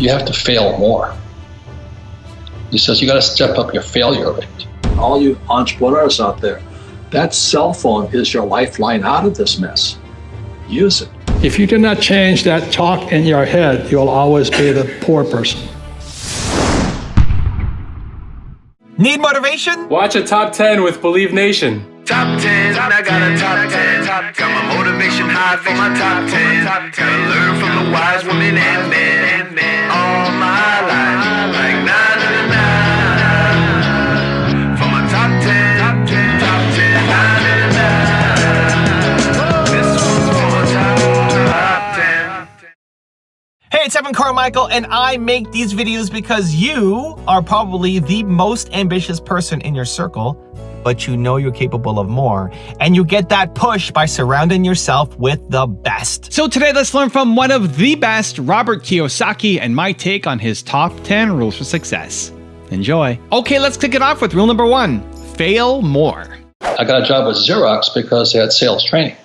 you have to fail more. He says, you got to step up your failure rate. All you entrepreneurs out there, that cell phone is your lifeline out of this mess. Use it. If you do not change that talk in your head, you'll always be the poor person. Need motivation? Watch a Top 10 with Believe Nation. Top 10, I got a top 10. Got my motivation high for my top 10. Gotta learn from the wise women and men. All my life, like 9 to 9. For my top 10, top 10, 9 to 9. This one's for my top 10. Hey, it's Evan Carmichael, and I make these videos because you are probably the most ambitious person in your circle, but you know you're capable of more, and you get that push by surrounding yourself with the best. So today, let's learn from one of the best, Robert Kiyosaki, and my take on his top 10 rules for success. Enjoy. Okay, let's kick it off with rule number 1, fail more. I got a job with Xerox because they had sales training.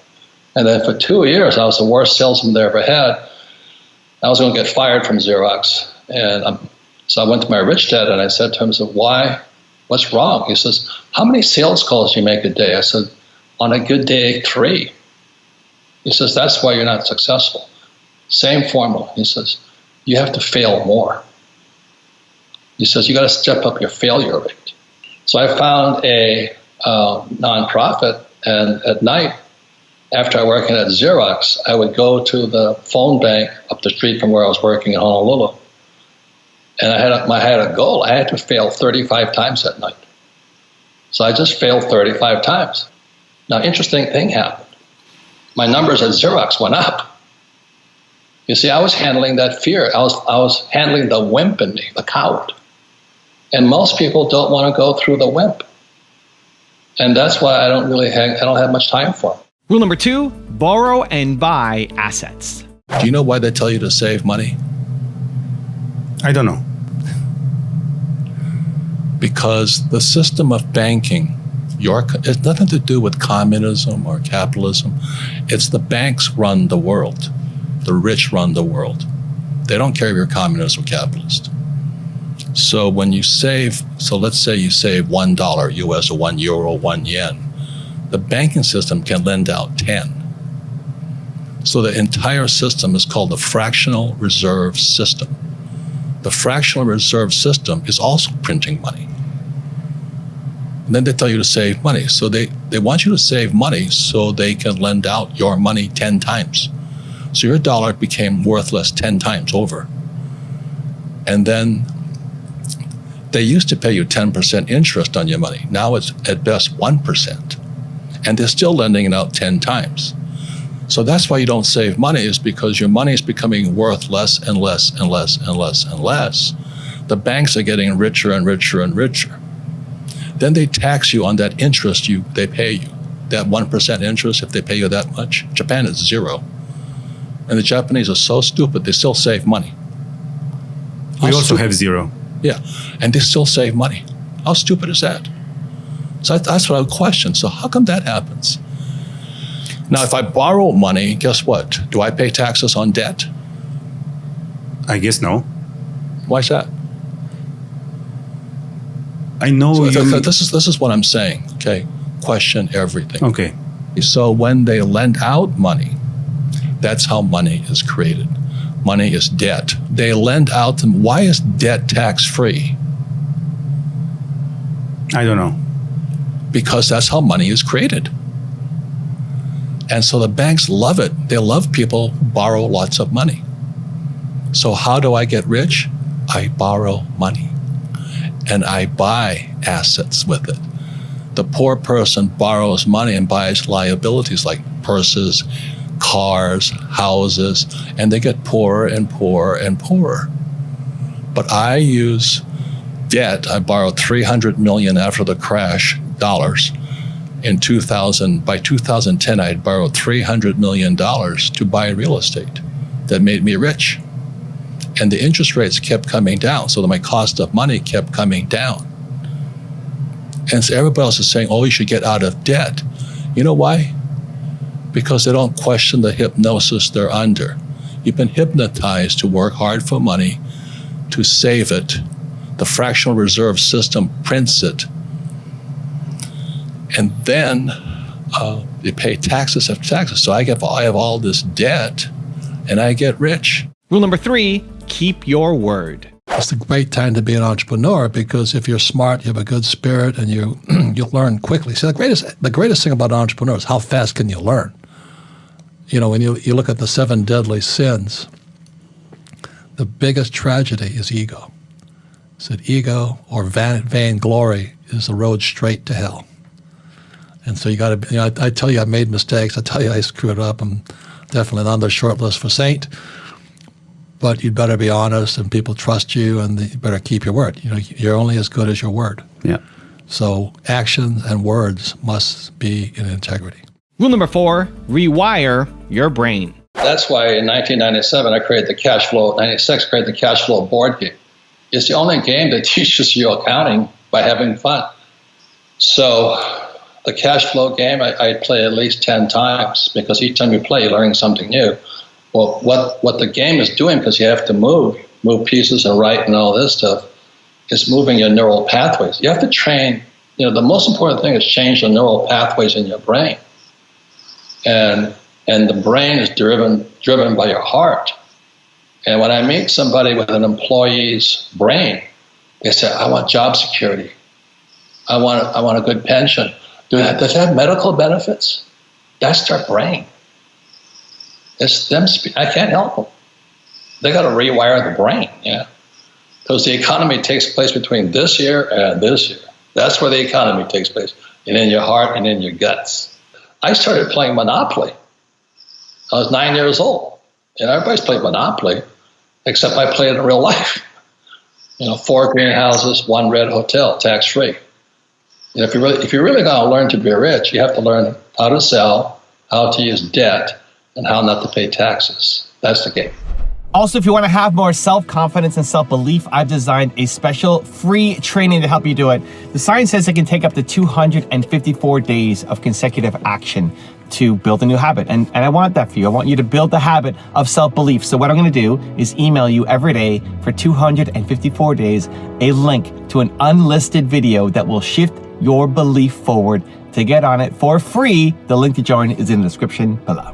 And then for 2 years, I was the worst salesman they ever had. I was going to get fired from Xerox. And so I went to my rich dad and I said to him, so why? What's wrong? He says, how many sales calls do you make a day? I said, on a good day, 3. He says, that's why you're not successful. Same formula. He says, you have to fail more. He says, you got to step up your failure rate. So I found a nonprofit, and at night, after I was working at Xerox, I would go to the phone bank up the street from where I was working in Honolulu. And I had a goal. I had to fail 35 times that night. So I just failed 35 times. Now, interesting thing happened. My numbers at Xerox went up. You see, I was handling that fear. I was handling the wimp in me, the coward. And most people don't want to go through the wimp. And that's why I don't have much time for them. Rule number 2, borrow and buy assets. Do you know why they tell you to save money? I don't know. Because the system of banking, it's nothing to do with communism or capitalism. It's the banks run the world. The rich run the world. They don't care if you're communist or capitalist. So when you save, so let's say you save $1 US or €1, 1 yen, the banking system can lend out 10. So the entire system is called the fractional reserve system. The fractional reserve system is also printing money. And then they tell you to save money. So they want you to save money so they can lend out your money 10 times. So your dollar became worthless 10 times over. And then they used to pay you 10% interest on your money. Now it's at best 1%. And they're still lending it out 10 times. So that's why you don't save money, is because your money is becoming worth less and less and less and less and less. The banks are getting richer and richer and richer. Then they tax you on that interest they pay you. That 1% interest, if they pay you that much. Japan is 0. And the Japanese are so stupid, they still save money. We also have 0. Yeah, and they still save money. How stupid is that? So that's what I would question. So how come that happens? Now, if I borrow money, guess what? Do I pay taxes on debt? I guess no. Why is that? I know this is what I'm saying, okay? Question everything. Okay. So when they lend out money, that's how money is created. Money is debt. They lend out them. Why is debt tax-free? I don't know. Because that's how money is created. And so the banks love it. They love people who borrow lots of money. So how do I get rich? I borrow money and I buy assets with it. The poor person borrows money and buys liabilities like purses, cars, houses, and they get poorer and poorer and poorer. But I use debt. I borrowed $300 million after the crash, dollars. In 2000, by 2010, I had borrowed $300 million to buy real estate that made me rich. And the interest rates kept coming down, so that my cost of money kept coming down. And so everybody else is saying, oh, you should get out of debt. You know why? Because they don't question the hypnosis they're under. You've been hypnotized to work hard for money, to save it. The fractional reserve system prints it. And then you pay taxes after taxes. So I have all this debt and I get rich. Rule number 3, keep your word. It's a great time to be an entrepreneur because if you're smart, you have a good spirit, and you learn quickly. So the greatest thing about an entrepreneur is how fast can you learn. You know, when you look at the 7 deadly sins, the biggest tragedy is ego. It's that ego or vainglory is the road straight to hell. And so you got to, I tell you I made mistakes. I tell you I screwed up. I'm definitely on the short list for saint. But you'd better be honest, and people trust you, and you better keep your word. You know, you're only as good as your word. Yeah. So actions and words must be in integrity. Rule number 4, rewire your brain. That's why in 1997 I created the cash flow. 96 created the cash flow board game. It's the only game that teaches you accounting by having fun. So the cash flow game I play at least 10 times because each time you play, you're learning something new. Well, what the game is doing, because you have to move pieces and write and all this stuff, is moving your neural pathways. You have to train, the most important thing is change the neural pathways in your brain. And the brain is driven by your heart. And when I meet somebody with an employee's brain, they say, I want job security. I want a good pension. Does it have medical benefits? That's their brain. It's them. I can't help them. They got to rewire the brain, because the economy takes place between this year and this year. That's where the economy takes place, and in your heart and in your guts. I started playing Monopoly. I was 9 years old, and everybody's played Monopoly, except I played it in real life. 4 greenhouses, 1 red hotel, tax-free. If you're really going to learn to be rich, you have to learn how to sell, how to use debt, and how not to pay taxes. That's the game. Also, if you want to have more self-confidence and self-belief, I've designed a special free training to help you do it. The science says it can take up to 254 days of consecutive action to build a new habit. And I want that for you. I want you to build the habit of self-belief. So what I'm going to do is email you every day for 254 days a link to an unlisted video that will shift your belief forward. To get on it for free, the link to join is in the description below.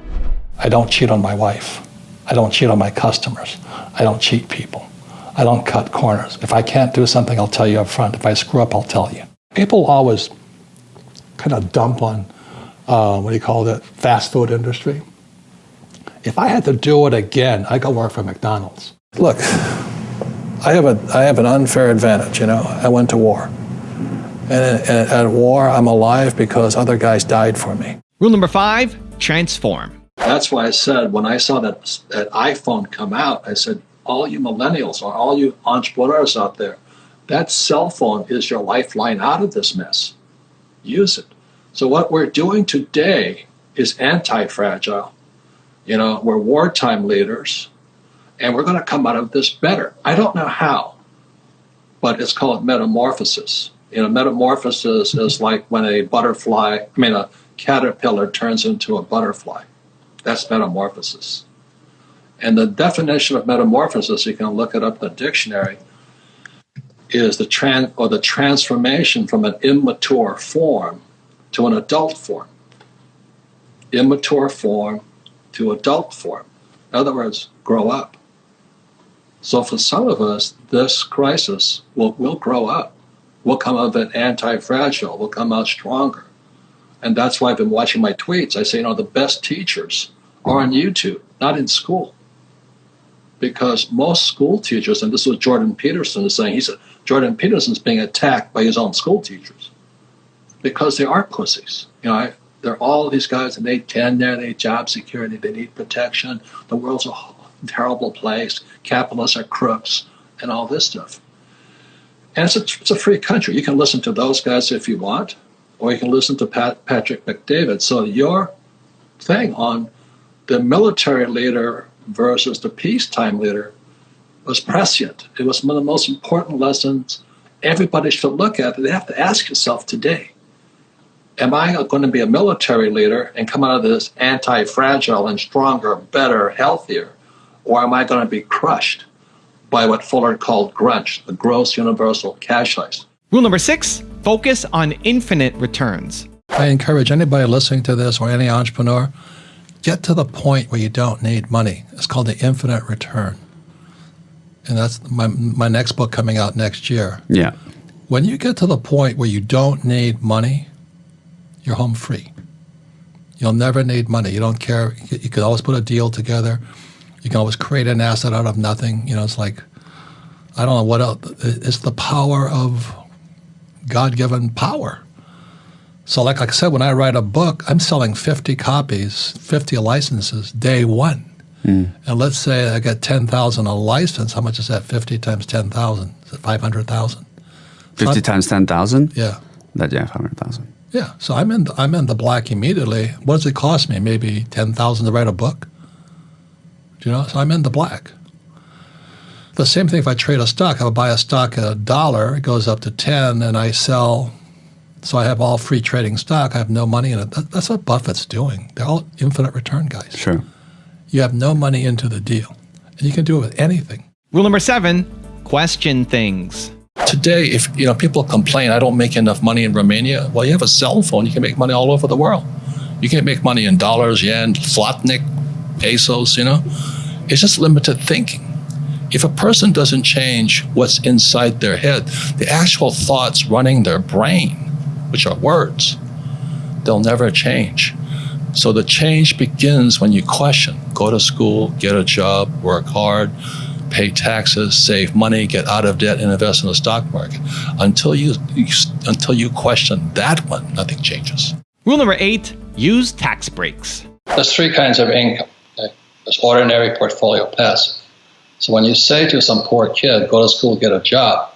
I don't cheat on my wife. I don't cheat on my customers. I don't cheat people. I don't cut corners. If I can't do something, I'll tell you up front. If I screw up, I'll tell you. People always kind of dump on, fast food industry. If I had to do it again, I'd go work for McDonald's. Look, I have an unfair advantage, I went to war. And at war, I'm alive because other guys died for me. Rule number 5, transform. That's why I said, when I saw that iPhone come out, I said, all you millennials or all you entrepreneurs out there, that cell phone is your lifeline out of this mess. Use it. So what we're doing today is anti-fragile. We're wartime leaders, and we're going to come out of this better. I don't know how, but it's called metamorphosis. Metamorphosis is like when a caterpillar turns into a butterfly. That's metamorphosis. And the definition of metamorphosis, you can look it up in the dictionary, is the transformation from an immature form to an adult form. Immature form to adult form. In other words, grow up. So for some of us, this crisis will grow up. We'll come out of it anti-fragile. We'll come out stronger. And that's why I've been watching my tweets. I say, the best teachers are on YouTube, not in school. Because most school teachers, and this is what Jordan Peterson is saying, he said, Jordan Peterson's being attacked by his own school teachers because they are pussies. They're all these guys, and they tenure, they need job security, they need protection. The world's a terrible place. Capitalists are crooks, and all this stuff. And it's a free country. You can listen to those guys if you want, or you can listen to Patrick McDavid. So your thing on the military leader versus the peacetime leader was prescient. It was one of the most important lessons everybody should look at. They have to ask yourself today, am I going to be a military leader and come out of this anti-fragile and stronger, better, healthier, or am I going to be crushed by what Fuller called grunge, the gross universal cash heist. Rule number 6, focus on infinite returns. I encourage anybody listening to this or any entrepreneur, get to the point where you don't need money. It's called the infinite return. And that's my next book coming out next year. Yeah. When you get to the point where you don't need money, you're home free. You'll never need money. You don't care. You can always put a deal together. You can always create an asset out of nothing. You know, it's like, I don't know what else. It's the power of God-given power. So like I said, when I write a book, I'm selling 50 copies, 50 licenses day one. And let's say I get 10,000 a license. How much is that? 50 times 10,000. Is it 500,000? 50 times 10,000? Yeah. That, yeah, 500,000. Yeah. So I'm in the black immediately. What does it cost me? Maybe 10,000 to write a book? Do you know? So I'm in the black. The same thing if I trade a stock. I would buy a stock at $1, it goes up to 10, and I sell. So I have all free trading stock. I have no money in it. That's what Buffett's doing. They're all infinite return guys. Sure. You have no money into the deal. And you can do it with anything. Rule number 7, question things. Today, if people complain, I don't make enough money in Romania. Well, you have a cell phone. You can make money all over the world. You can make money in dollars, yen, zlotnik, pesos. It's just limited thinking. If a person doesn't change what's inside their head, the actual thoughts running their brain, which are words, they'll never change. So the change begins when you question. Go to school, get a job, work hard, pay taxes, save money, get out of debt, and invest in the stock market. Until you question that one, nothing changes. Rule number 8, use tax breaks. There's 3 kinds of income. Okay? There's ordinary, portfolio, passive. So when you say to some poor kid, go to school, get a job,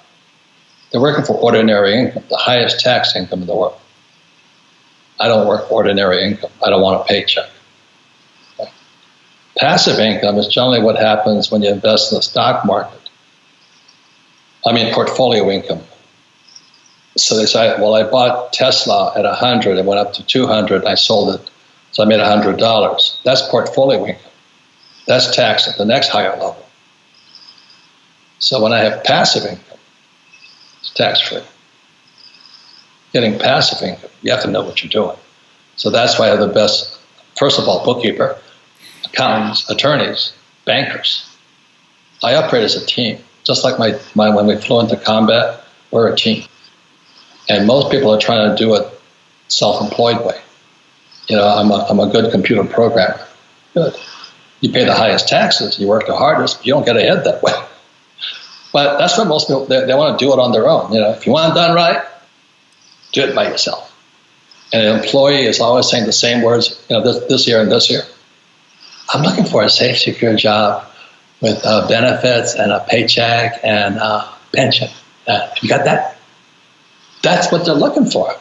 they're working for ordinary income, the highest tax income in the world. I don't work for ordinary income. I don't want a paycheck. Okay? Passive income is generally what happens when you invest in the stock market. I mean, portfolio income. So they say, well, I bought Tesla at 100, it went up to 200, I sold it, so I made $100. That's portfolio income. That's taxed at the next higher level. So when I have passive income, it's tax-free. Getting passive income, you have to know what you're doing. So that's why I have the best, first of all, bookkeeper, accountants, attorneys, bankers. I operate as a team. Just like when we flew into combat, we're a team. And most people are trying to do it self-employed way. I'm a good computer programmer. Good. You pay the highest taxes, you work the hardest, but you don't get ahead that way. But that's what most people, they want to do it on their own. If you want it done right, do it by yourself. And an employee is always saying the same words, this year and this year. I'm looking for a safe, secure job with benefits and a paycheck and a pension. You got that? That's what they're looking for.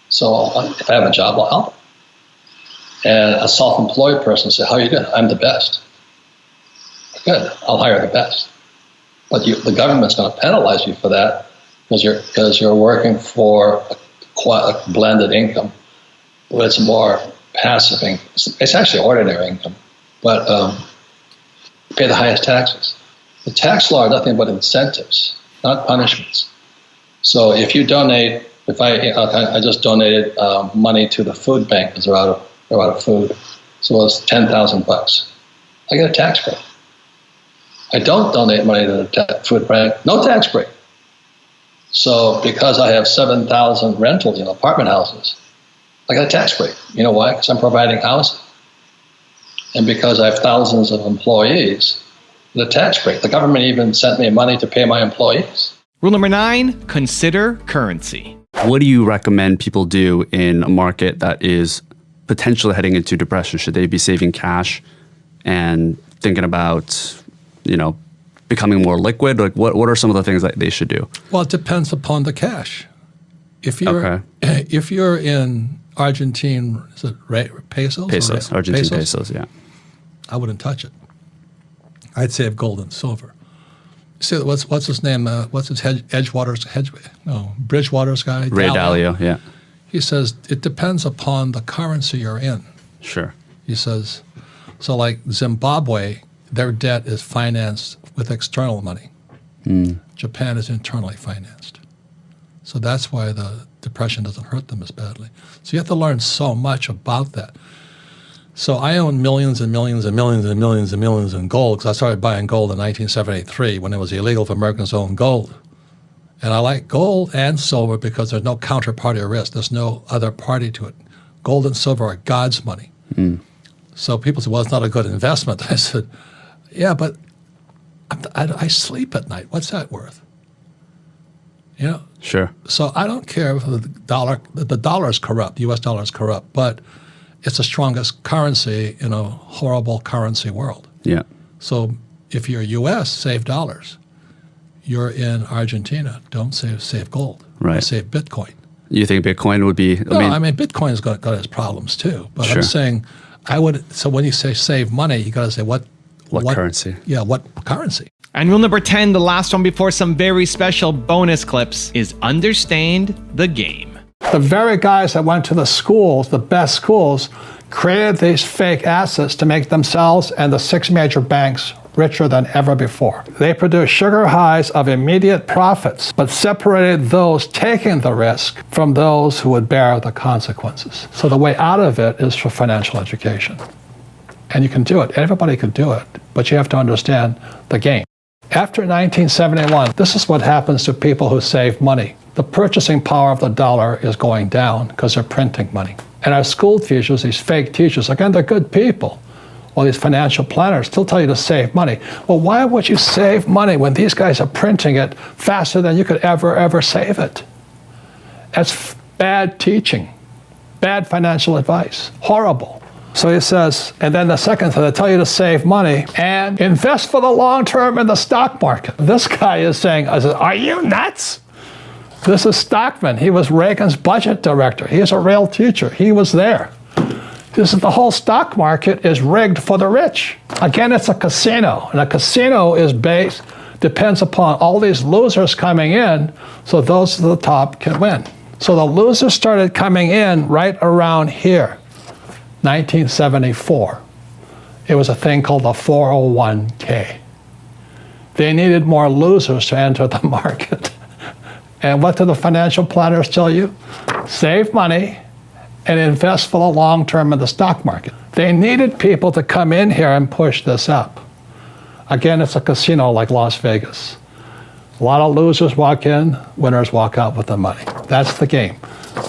So if I have a job, I'll help them. And a self-employed person says, how are you doing? I'm the best. Good, I'll hire the best. But the government's going to penalize you for that because you're working for a blended income, but it's more passive income. It's actually ordinary income, but you pay the highest taxes. The tax law are nothing but incentives, not punishments. So if you donate, I just donated money to the food bank because they're out of food, so it's $10,000. I get a tax break. I don't donate money to the food bank, no tax break. So because I have 7,000 rentals, apartment houses, I got a tax break. You know why? Because I'm providing housing. And because I have thousands of employees, the tax break. The government even sent me money to pay my employees. Rule number 9, consider currency. What do you recommend people do in a market that is potentially heading into depression? Should they be saving cash and thinking about, becoming more liquid? Like what are some of the things that they should do? Well, it depends upon the cash. If you're in Argentine, is it pesos? Pesos, Argentine pesos, yeah. I wouldn't touch it. I'd save gold and silver. See, what's his name? What's his Bridgewater's guy? Ray Dalio, yeah. He says it depends upon the currency you're in. Sure. He says, so like Zimbabwe, their debt is financed with external money. Japan is internally financed. So that's why the depression doesn't hurt them as badly. So you have to learn so much about that. So I own millions and millions and millions and millions and millions in gold because I started buying gold in 1973 when it was illegal for Americans to own gold. And I like gold and silver because there's no counterparty risk. There's no other party to it. Gold and silver are God's money. So people say, well, it's not a good investment. I said, yeah, but I sleep at night. What's that worth? You know? Sure. So I don't care if the dollar is corrupt, the U.S. dollar is corrupt, but it's the strongest currency in a horrible currency world. Yeah. So if you're U.S., save dollars. You're in Argentina, don't save gold. Right. Save Bitcoin. You think Bitcoin would be? I mean Bitcoin's got its problems too. But Sure. I'm saying, so when you say save money, you got to say what currency? Yeah, what currency? And rule number 10, the last one before some very special bonus clips, is understand the game. The very guys that went to the schools, the best schools, created these fake assets to make themselves and the 6 major banks richer than ever before. They produced sugar highs of immediate profits, but separated those taking the risk from those who would bear the consequences. So the way out of it is for financial education. And you can do it. Everybody can do it, but you have to understand the game. After 1971, this is what happens to people who save money. The purchasing power of the dollar is going down because they're printing money. And our school teachers, these fake teachers, again, they're good people. Well, these financial planners still tell you to save money. Well, why would you save money when these guys are printing it faster than you could ever save it? That's bad teaching, bad financial advice, horrible. So he says, and then the second thing, they tell you to save money and invest for the long term in the stock market. This guy is saying, are you nuts? This is Stockman. He was Reagan's budget director. He is a real teacher. He was there. This is the whole stock market is rigged for the rich. Again, it's a casino, and a casino is depends upon all these losers coming in, so those at the top can win. So the losers started coming in right around here, 1974. It was a thing called the 401k. They needed more losers to enter the market. And what do the financial planners tell you? Save money and invest for the long term in the stock market. They needed people to come in here and push this up. Again, it's a casino like Las Vegas. A lot of losers walk in, winners walk out with the money. That's the game.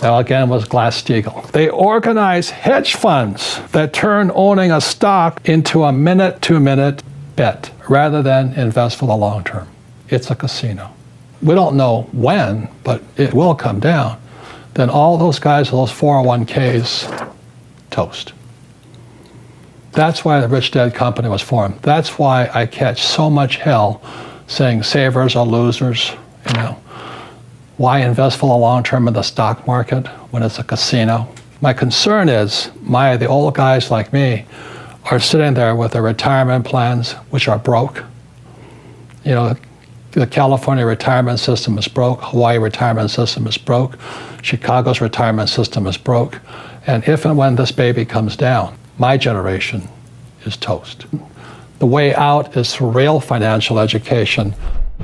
Now again was Glass-Steagall. They organize hedge funds that turn owning a stock into a minute, 2-minute bet rather than invest for the long term. It's a casino. We don't know when, but it will come down. Then all those guys, those 401ks, toast. That's why the Rich Dad Company was formed. That's why I catch so much hell saying savers are losers, you know. Why invest for the long term in the stock market when it's a casino? My concern is the old guys like me are sitting there with their retirement plans, which are broke. You know, the California retirement system is broke. Hawaii retirement system is broke. Chicago's retirement system is broke. And if and when this baby comes down, my generation is toast. The way out is through real financial education.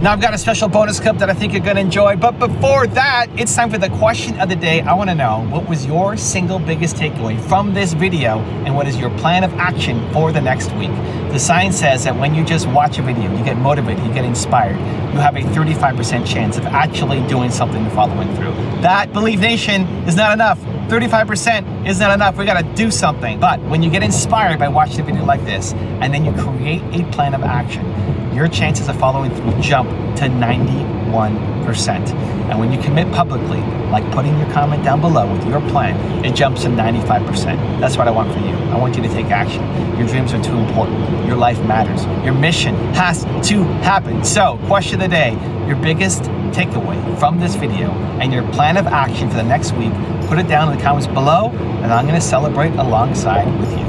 Now I've got a special bonus clip that I think you're gonna enjoy, but before that, it's time for the question of the day. I wanna know, what was your single biggest takeaway from this video, and what is your plan of action for the next week? The science says that when you just watch a video, you get motivated, you get inspired, you have a 35% chance of actually doing something and following through. That, Believe Nation, is not enough. 35% is not enough. We gotta do something. But when you get inspired by watching a video like this, and then you create a plan of action, your chances of following through jump to 91%. And when you commit publicly, like putting your comment down below with your plan, it jumps to 95%. That's what I want for you. I want you to take action. Your dreams are too important. Your life matters. Your mission has to happen. So, question of the day, your biggest takeaway from this video and your plan of action for the next week, put it down in the comments below, and I'm gonna celebrate alongside with you.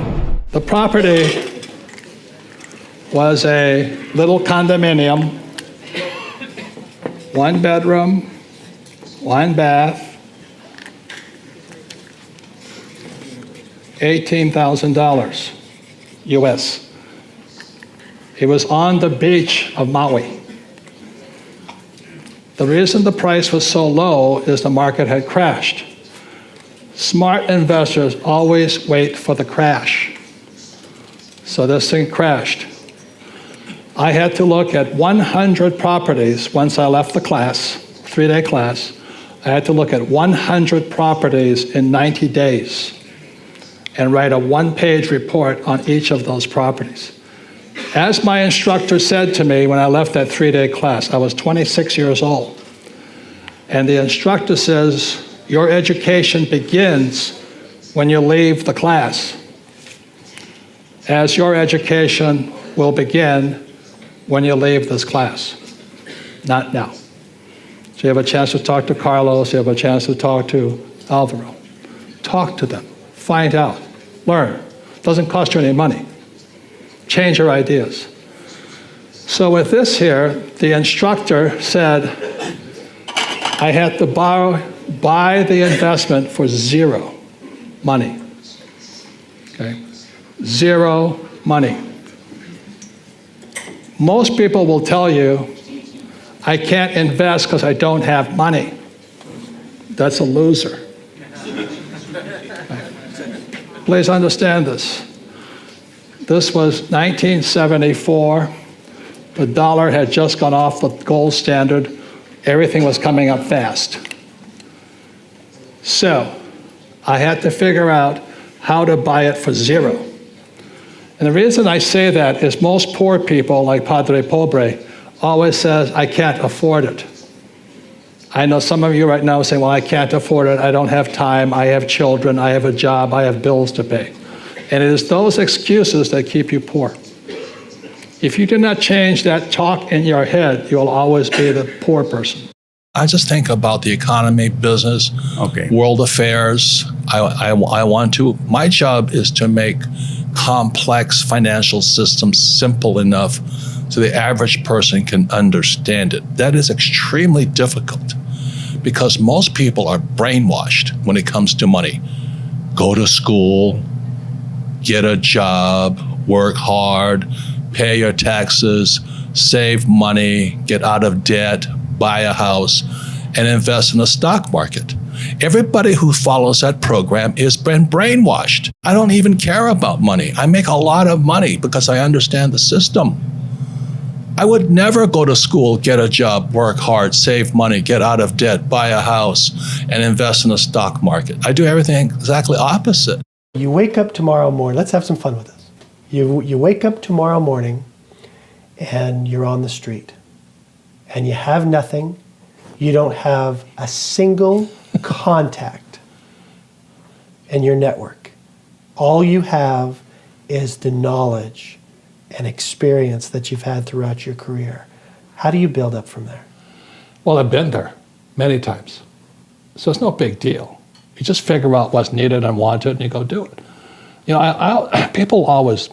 The property was a little condominium, 1 bedroom, 1 bath, $18,000 US. It was on the beach of Maui. The reason the price was so low is the market had crashed. Smart investors always wait for the crash. So this thing crashed. I had to look at 100 properties once I left the class, 3-day class. I had to look at 100 properties in 90 days and write a 1-page report on each of those properties. As my instructor said to me when I left that 3-day class, I was 26 years old. And the instructor says, your education begins when you leave the class, as your education will begin when you leave this class, not now. So you have a chance to talk to Carlos, you have a chance to talk to Alvaro. Talk to them, find out, learn. Doesn't cost you any money. Change your ideas. So with this here, the instructor said I had to buy the investment for zero money. Okay? Zero money. Most people will tell you, I can't invest because I don't have money. That's a loser. Please understand this. This was 1974. The dollar had just gone off the gold standard. Everything was coming up fast. So I had to figure out how to buy it for zero. And the reason I say that is most poor people, like Padre Pobre, always says, I can't afford it. I know some of you right now are saying, well, I can't afford it. I don't have time. I have children. I have a job. I have bills to pay. And it is those excuses that keep you poor. If you do not change that talk in your head, you'll always be the poor person. I just think about the economy, business, world affairs. I want to. My job is to make complex financial systems simple enough so the average person can understand it. That is extremely difficult because most people are brainwashed when it comes to money. Go to school, get a job, work hard, pay your taxes, save money, get out of debt, buy a house, and invest in the stock market. Everybody who follows that program has been brainwashed. I don't even care about money. I make a lot of money because I understand the system. I would never go to school, get a job, work hard, save money, get out of debt, buy a house, and invest in the stock market. I do everything exactly opposite. You wake up tomorrow morning, let's have some fun with this. You wake up tomorrow morning and you're on the street and you have nothing. You don't have a single contact in your network. All you have is the knowledge and experience that you've had throughout your career. How do you build up from there? Well, I've been there many times. So it's no big deal. You just figure out what's needed and wanted and you go do it. You know, people always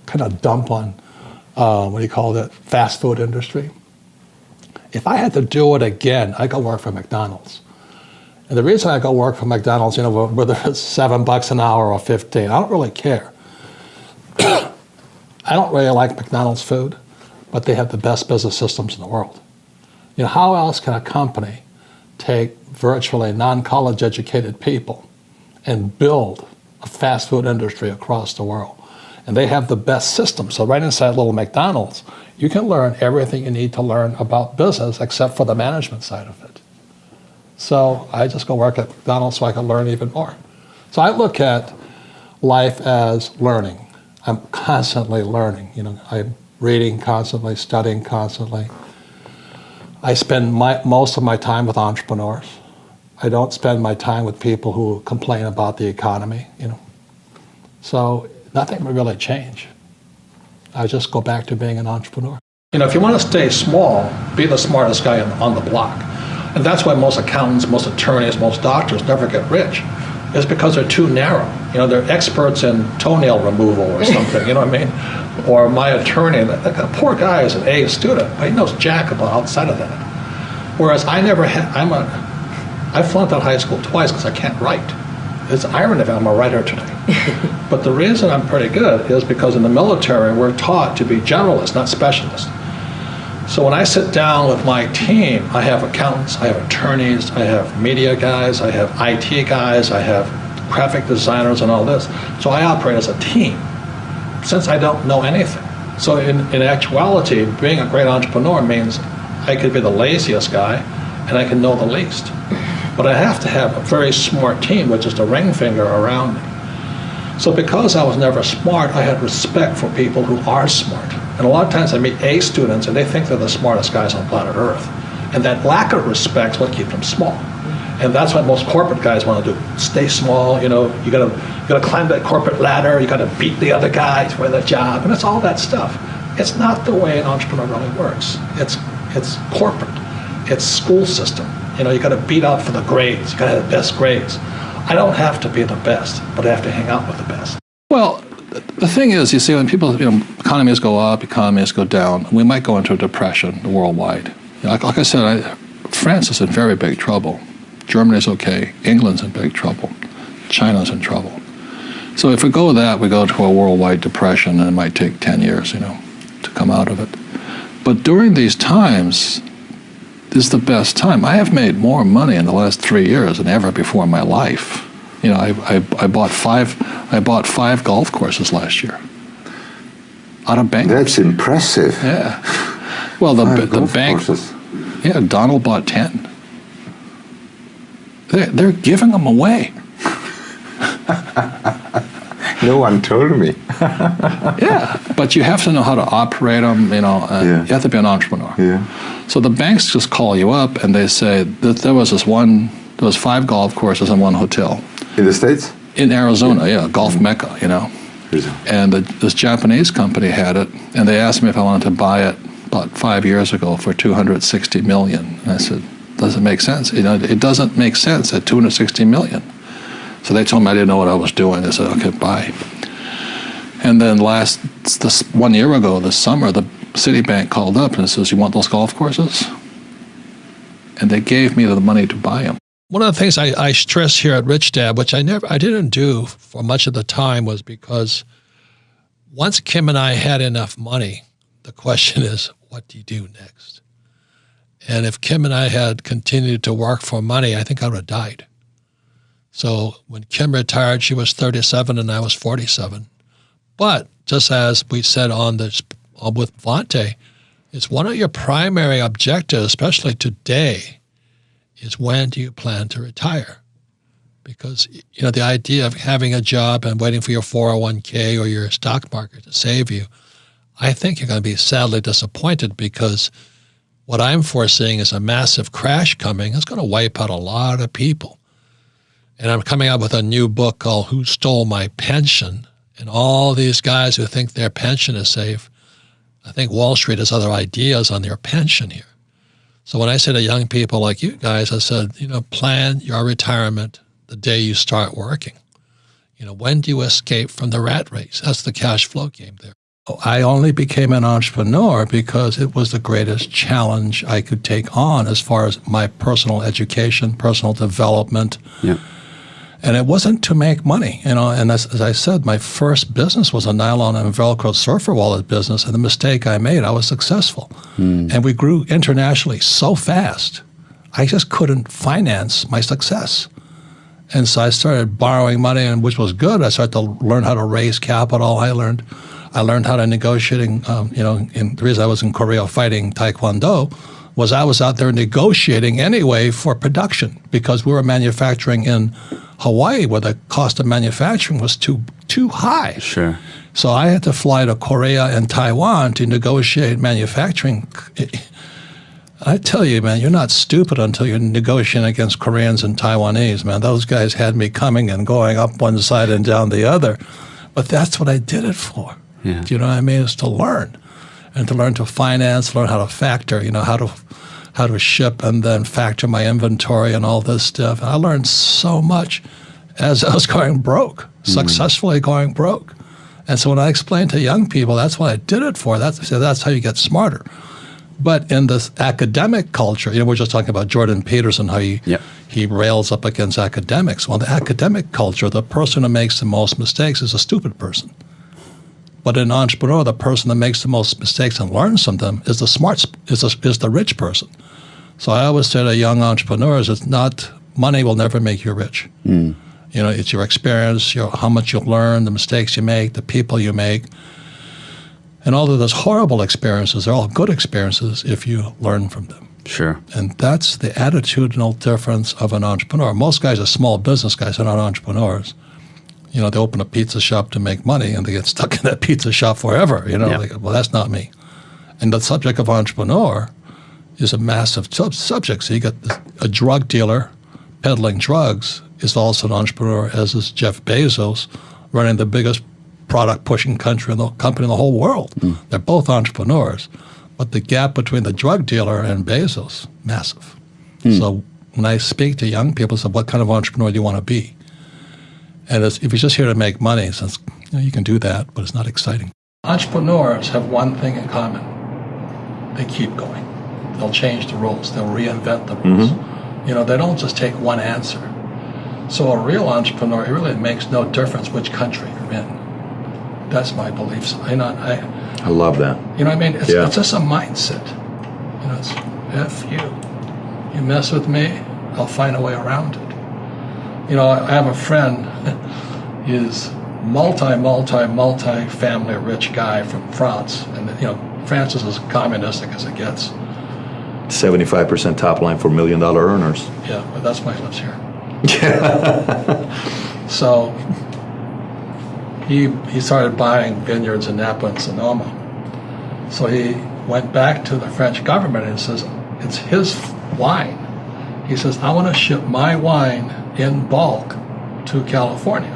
kind of dump on, fast food industry. If I had to do it again, I'd go work for McDonald's. And the reason I go work for McDonald's, whether it's $7 an hour or 15, I don't really care. I don't really like McDonald's food, but they have the best business systems in the world. How else can a company take virtually non-college educated people and build a fast food industry across the world? And they have the best system. So right inside little McDonald's, you can learn everything you need to learn about business except for the management side of it. So I just go work at McDonald's so I can learn even more. So I look at life as learning. I'm constantly learning. I'm reading constantly, studying constantly. I spend most of my time with entrepreneurs. I don't spend my time with people who complain about the economy. So nothing will really change. I just go back to being an entrepreneur. If you want to stay small, be the smartest guy on the block. And that's why most accountants, most attorneys, most doctors never get rich. It's because they're too narrow. They're experts in toenail removal or something, you know what I mean? Or my attorney, that poor guy is an A student, but he knows jack about outside of that. Whereas I flunked out of high school twice because I can't write. It's irony that I'm a writer today. But the reason I'm pretty good is because in the military, we're taught to be generalists, not specialists. So when I sit down with my team, I have accountants, I have attorneys, I have media guys, I have IT guys, I have graphic designers and all this. So I operate as a team since I don't know anything. So in actuality, being a great entrepreneur means I could be the laziest guy and I can know the least. But I have to have a very smart team with just a ring finger around me. So because I was never smart, I had respect for people who are smart. And a lot of times I meet A students and they think they're the smartest guys on planet Earth. And that lack of respect is what keeps them small. And that's what most corporate guys want to do. Stay small, you gotta climb that corporate ladder, you gotta beat the other guy to win the job, and it's all that stuff. It's not the way an entrepreneur really works. It's corporate. It's school system. You gotta beat out for the grades, you gotta have the best grades. I don't have to be the best, but I have to hang out with the best. Well, the thing is, you see, when people, economies go up, economies go down, we might go into a depression worldwide. Like I said, France is in very big trouble. Germany's okay. England's in big trouble. China's in trouble. So if we go we go to a worldwide depression, and it might take 10 years, to come out of it. But during these times, this is the best time. I have made more money in the last 3 years than ever before in my life. I bought five golf courses last year out of bank. That's impressive. Yeah. Well, the bank. Courses. Yeah, Donald bought 10. They're giving them away. No one told me. Yeah, but you have to know how to operate them. You have to be an entrepreneur. Yeah. So the banks just call you up and they say that there was 5 golf courses and 1 hotel. In the States? In Arizona, yeah, golf mecca, And this Japanese company had it, and they asked me if I wanted to buy it about 5 years ago for $260 million. And I said, doesn't make sense. It doesn't make sense at $260 million. So they told me I didn't know what I was doing. They said, okay, bye. And then 1 year ago, this summer, the Citibank called up and says, you want those golf courses? And they gave me the money to buy them. One of the things I stress here at Rich Dad, which I didn't do for much of the time, was because once Kim and I had enough money, the question is, what do you do next? And if Kim and I had continued to work for money, I think I would have died. So when Kim retired, she was 37 and I was 47. But just as we said with Vante, it's one of your primary objectives, especially today, is when do you plan to retire? Because, the idea of having a job and waiting for your 401k or your stock market to save you, I think you're going to be sadly disappointed, because what I'm foreseeing is a massive crash coming. It's going to wipe out a lot of people. And I'm coming out with a new book called Who Stole My Pension? And all these guys who think their pension is safe, I think Wall Street has other ideas on their pension here. So when I say to young people like you guys, I said, plan your retirement the day you start working. When do you escape from the rat race? That's the cash flow game there. I only became an entrepreneur because it was the greatest challenge I could take on as far as my personal education, personal development. Yeah. And it wasn't to make money, and as I said, my first business was a nylon and Velcro surfer wallet business, and the mistake I made, I was successful. And we grew internationally so fast, I just couldn't finance my success. And so I started borrowing money, and which was good. I started to learn how to raise capital. I learned how to negotiating, and the reason I was in Korea fighting Taekwondo was I was out there negotiating anyway for production, because we were manufacturing in Hawaii where the cost of manufacturing was too high. Sure. So I had to fly to Korea and Taiwan to negotiate manufacturing. I tell you, man, you're not stupid until you're negotiating against Koreans and Taiwanese, man. Those guys had me coming and going up one side and down the other. But that's what I did it for. Yeah. Do you know what I mean? It's to learn. And to learn to finance, learn how to factor, how to ship and then factor my inventory and all this stuff. And I learned so much as I was going broke, successfully going broke. And so when I explain to young people, that's what I did it for. That's how you get smarter. But in this academic culture, we're just talking about Jordan Peterson, how he rails up against academics. Well, the academic culture, the person who makes the most mistakes is a stupid person. But an entrepreneur, the person that makes the most mistakes and learns from them is the rich person. So I always say to young entrepreneurs, it's not money will never make you rich. You know, it's your experience, how much you learn, the mistakes you make, the people you make. And although there's horrible experiences, they're all good experiences if you learn from them. Sure. And that's the attitudinal difference of an entrepreneur. Most guys are small business guys, they're not entrepreneurs. You know, they open a pizza shop to make money and they get stuck in that pizza shop forever. You know, well, that's not me. And the subject of entrepreneur is a massive subject. So you got a drug dealer peddling drugs is also an entrepreneur, as is Jeff Bezos, running the biggest product-pushing company in the whole world. They're both entrepreneurs. But the gap between the drug dealer and Bezos, massive. So when I speak to young people, I say, what kind of entrepreneur do you want to be? And if you're just here to make money, since you can do that, but it's not exciting. Entrepreneurs have one thing in common. They keep going. They'll change the rules. They'll reinvent the rules. You know, they don't just take one answer. So a real entrepreneur, it really makes no difference which country you're in. That's my beliefs. I love that. You know what I mean? It's just a mindset. You know, it's F you. You mess with me, I'll find a way around it. You know, I have a friend, he's multi-family rich guy from France. And, you know, France is as communistic as it gets. 75% top line for $1 million earners. Yeah, but that's why he lives here. So he started buying vineyards in Napa and Sonoma. So he went back to the French government and says, it's his wine. He says, I want to ship my wine in bulk to California.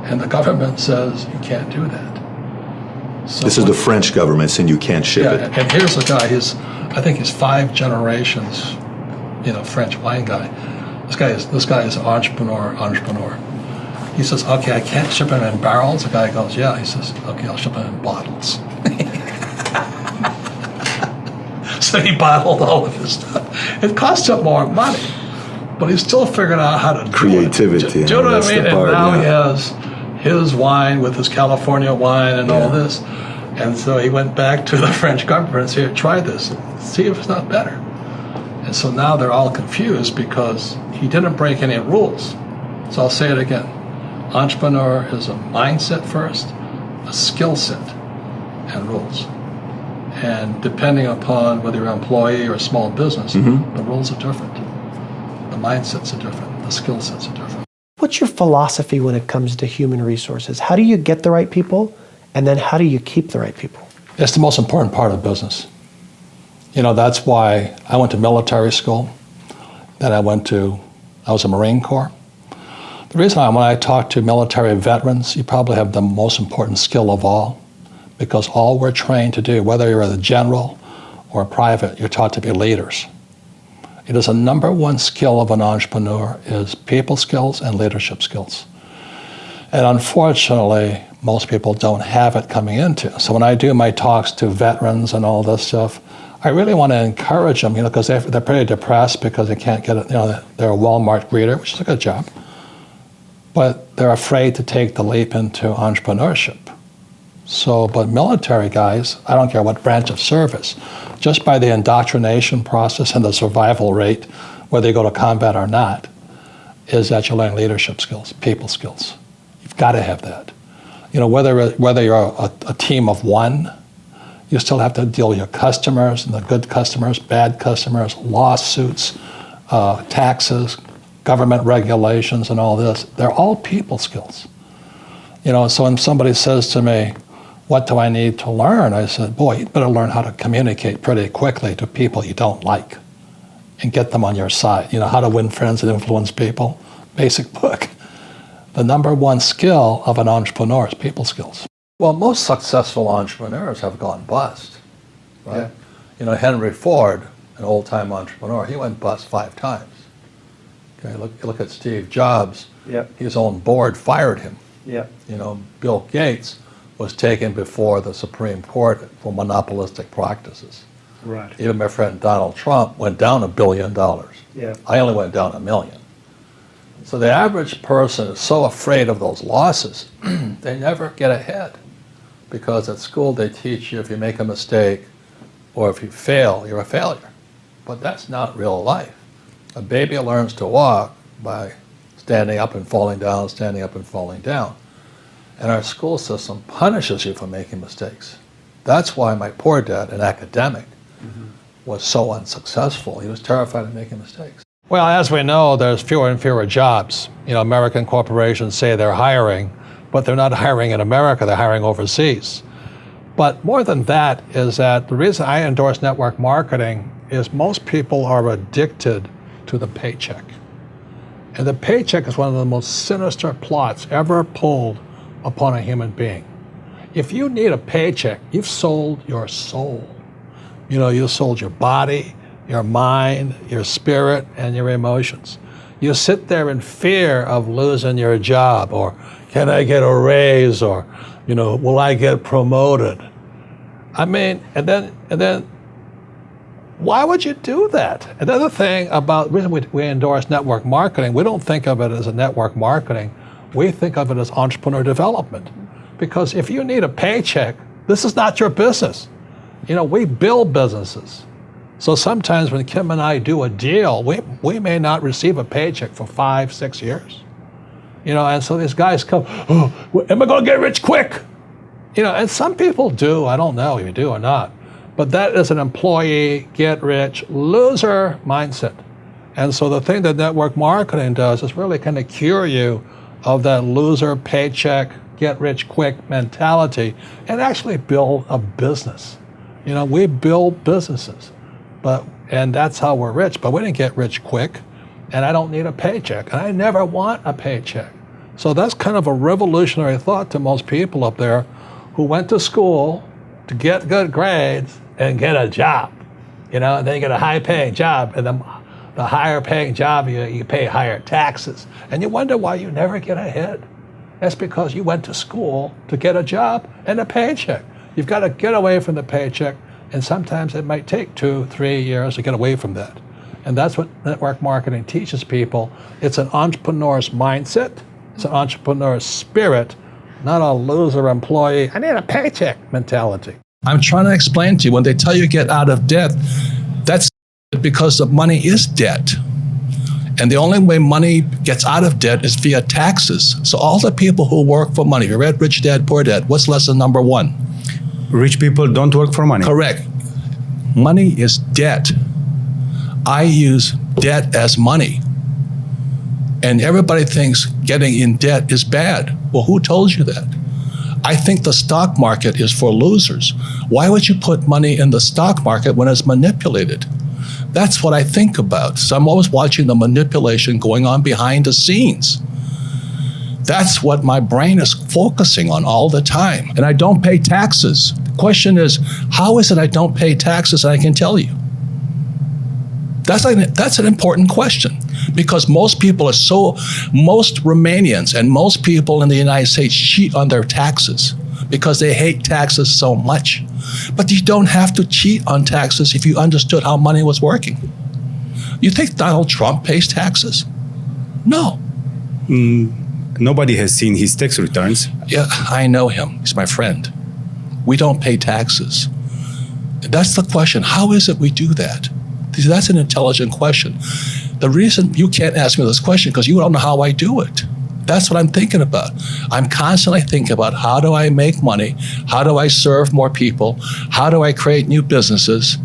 And the government says, you can't do that. So this is the French government saying you can't ship it. And here's the guy, I think he's 5 generations, you know, French wine guy. This guy is an entrepreneur. He says, okay, I can't ship it in barrels. The guy goes, yeah. He says, okay, I'll ship it in bottles. So he bottled all of his stuff. It cost him more money, but he still figured out how to creativity. Do you know what I mean? And now he has his wine with his California wine and all this. And so he went back to the French government and said, try this, see if it's not better. And so now they're all confused because he didn't break any rules. So I'll say it again. Entrepreneur is a mindset first, a skill set, and rules. And depending upon whether you're an employee or a small business, the rules are different. The mindsets are different. The skill sets are different. What's your philosophy when it comes to human resources? How do you get the right people? And then how do you keep the right people? It's the most important part of business. You know, that's why I went to military school. Then I was a Marine Corps. The reason why when I talk to military veterans, you probably have the most important skill of all, because all we're trained to do, whether you're a general or a private, you're taught to be leaders. It is a number one skill of an entrepreneur is people skills and leadership skills. And unfortunately, most people don't have it coming into. So when I do my talks to veterans and all this stuff, I really want to encourage them, you know, because they're pretty depressed because they can't get it, you know, they're a Walmart greeter, which is a good job. But they're afraid to take the leap into entrepreneurship. So, but military guys, I don't care what branch of service, just by the indoctrination process and the survival rate, whether you go to combat or not, is that you learn leadership skills, people skills. You've got to have that. You know, whether you're a team of one, you still have to deal with your customers, and the good customers, bad customers, lawsuits, taxes, government regulations, and all this. They're all people skills. You know, so when somebody says to me, what do I need to learn? I said, boy, you better learn how to communicate pretty quickly to people you don't like and get them on your side. You know, how to win friends and influence people. Basic book. The number one skill of an entrepreneur is people skills. Well, most successful entrepreneurs have gone bust, right? Yeah. You know, Henry Ford, an old-time entrepreneur, he went bust 5 times. Okay, look at Steve Jobs. Yep. His own board fired him. Yep. You know, Bill Gates was taken before the Supreme Court for monopolistic practices. Right. Even my friend Donald Trump went down $1 billion. Yeah. I only went down $1 million. So the average person is so afraid of those losses, they never get ahead. because at school they teach you if you make a mistake or if you fail, you're a failure. But that's not real life. A baby learns to walk by standing up and falling down, standing up and falling down. And our school system punishes you for making mistakes. That's why my poor dad, an academic, was so unsuccessful. He was terrified of making mistakes. Well, as we know, there's fewer and fewer jobs. You know, American corporations say they're hiring, but they're not hiring in America, they're hiring overseas. But more than that is that the reason I endorse network marketing is most people are addicted to the paycheck. And the paycheck is one of the most sinister plots ever pulled upon a human being. If you need a paycheck, you've sold your soul. You know, you sold your body, your mind, your spirit, and your emotions. You sit there in fear of losing your job, or can I get a raise, or, you know, will I get promoted? I mean, and then why would you do that? Another thing about the reason we endorse network marketing, we don't think of it as a network marketing, we think of it as entrepreneur development. Because if you need a paycheck, this is not your business. You know, we build businesses. So sometimes when Kim and I do a deal, we may not receive a paycheck for 5-6 years. You know, and so these guys come, oh, am I gonna get rich quick? You know, and some people do, I don't know if you do or not, but that is an employee, get rich, loser mindset. And so the thing that network marketing does is really kind of cure you of that loser paycheck, get rich quick mentality and actually build a business. You know, we build businesses, and that's how we're rich, but we didn't get rich quick, and I don't need a paycheck, and I never want a paycheck. So that's kind of a revolutionary thought to most people up there who went to school to get good grades and get a job, you know, and then you get a high-paying job, and the higher-paying job, you pay higher taxes, and you wonder why you never get ahead. That's because you went to school to get a job and a paycheck. You've got to get away from the paycheck, and sometimes it might take 2-3 years to get away from that. And that's what network marketing teaches people. It's an entrepreneur's mindset, it's an entrepreneur's spirit, not a loser employee, I need a paycheck mentality. I'm trying to explain to you, when they tell you get out of debt, that's because the money is debt. And the only way money gets out of debt is via taxes. So all the people who work for money, you read Rich Dad, Poor Dad, what's lesson number 1? Rich people don't work for money. Correct. Money is debt. I use debt as money. And everybody thinks getting in debt is bad. Well, who told you that? I think the stock market is for losers. Why would you put money in the stock market when it's manipulated? That's what I think about. So I'm always watching the manipulation going on behind the scenes. That's what my brain is focusing on all the time. And I don't pay taxes. The question is, how is it I don't pay taxes? And I can tell you. That's an important question, because most Romanians and most people in the United States cheat on their taxes because they hate taxes so much. But you don't have to cheat on taxes if you understood how money was working. You think Donald Trump pays taxes? No. Nobody has seen his tax returns. Yeah, I know him. He's my friend. We don't pay taxes. That's the question. How is it we do that? That's an intelligent question. The reason you can't ask me this question because you don't know how I do it. That's what I'm thinking about. I'm constantly thinking about how do I make money? How do I serve more people? How do I create new businesses,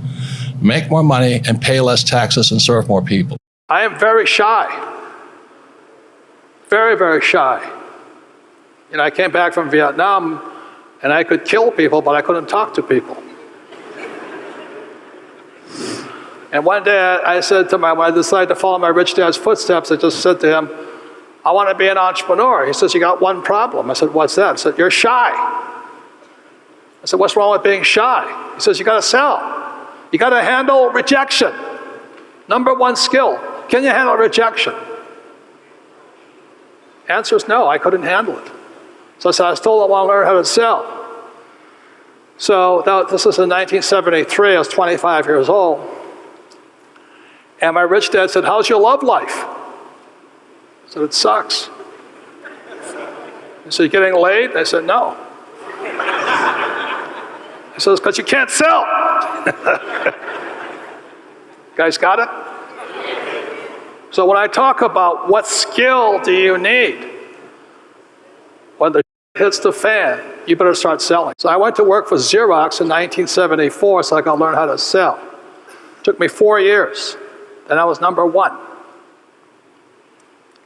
make more money, and pay less taxes and serve more people? I am very shy. Very, very shy. You know, I came back from Vietnam and I could kill people, but I couldn't talk to people. And one day I said to when I decided to follow my rich dad's footsteps, I just said to him, I want to be an entrepreneur. He says, you got one problem. I said, what's that? I said, you're shy. I said, what's wrong with being shy? He says, you got to sell. You got to handle rejection. Number 1 skill. Can you handle rejection? Answer is no, I couldn't handle it. So I said, I still want to learn how to sell. So this was in 1973, I was 25 years old. And my rich dad said, how's your love life? I said, it sucks. He said, you getting laid? I said, no. He says, because you can't sell. Guys got it? So when I talk about what skill do you need, when the hits the fan, you better start selling. So I went to work for Xerox in 1974 so I could learn how to sell. It took me 4 years. Then I was #1.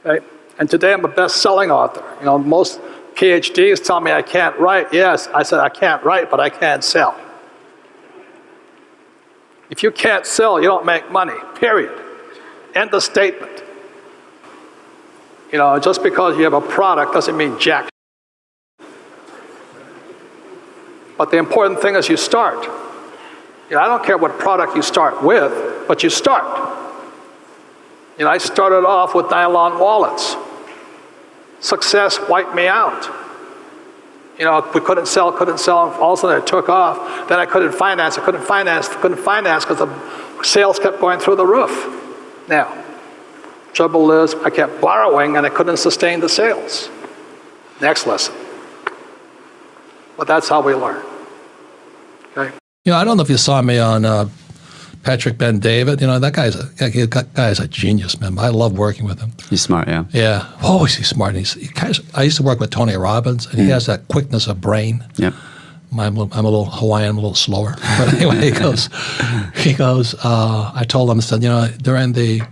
Okay? And today I'm a best-selling author. You know, most PhDs tell me I can't write. Yes, I said I can't write, but I can sell. If you can't sell, you don't make money, period. End of statement. You know, just because you have a product doesn't mean jack. But the important thing is you start. You know, I don't care what product you start with, but you start. You know, I started off with nylon wallets. Success wiped me out. You know, we couldn't sell, all of a sudden it took off. Then I couldn't finance because the sales kept going through the roof. Now, trouble is I kept borrowing and I couldn't sustain the sales. Next lesson. But that's how we learn. Okay? You know, I don't know if you saw me on Patrick Ben-David. You know, that guy's a genius, man. I love working with him. He's smart, yeah. Yeah. Oh, he's smart. I used to work with Tony Robbins, and he has that quickness of brain. Yep. I'm a little Hawaiian, I'm a little slower. But anyway, he goes, I told him, I said, you know, during the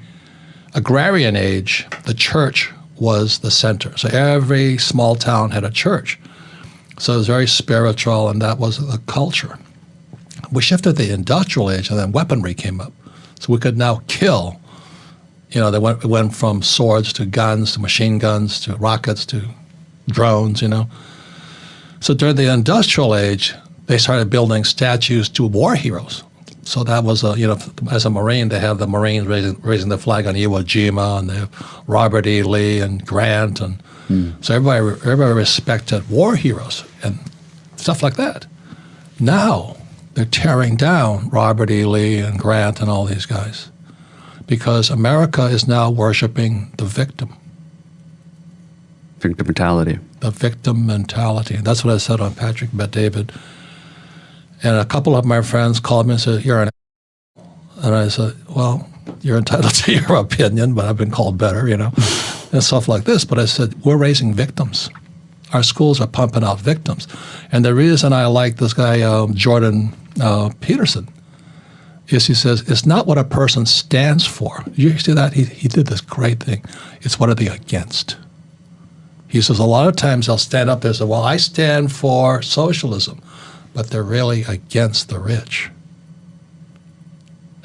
agrarian age, the church was the center. So every small town had a church. So it was very spiritual, and that was the culture. We shifted to the industrial age, and then weaponry came up. So we could now kill. You know, it went from swords to guns to machine guns to rockets to drones, you know. So during the industrial age, they started building statues to war heroes. So that was, you know, as a Marine, they have the Marines raising the flag on Iwo Jima, and they have Robert E. Lee and Grant. And so everybody respected war heroes and stuff like that. Now, they're tearing down Robert E. Lee and Grant and all these guys because America is now worshiping the victim. Victim mentality. The victim mentality. And that's what I said on Patrick Bet-David. And a couple of my friends called me and said, you're an asshole. And I said, well, you're entitled to your opinion, but I've been called better, you know, and stuff like this. But I said, we're raising victims. Our schools are pumping out victims. And the reason I like this guy, Jordan Peterson, is he says, it's not what a person stands for. You see that? He did this great thing. It's what are they against? He says, a lot of times they'll stand up there and say, well, I stand for socialism, but they're really against the rich.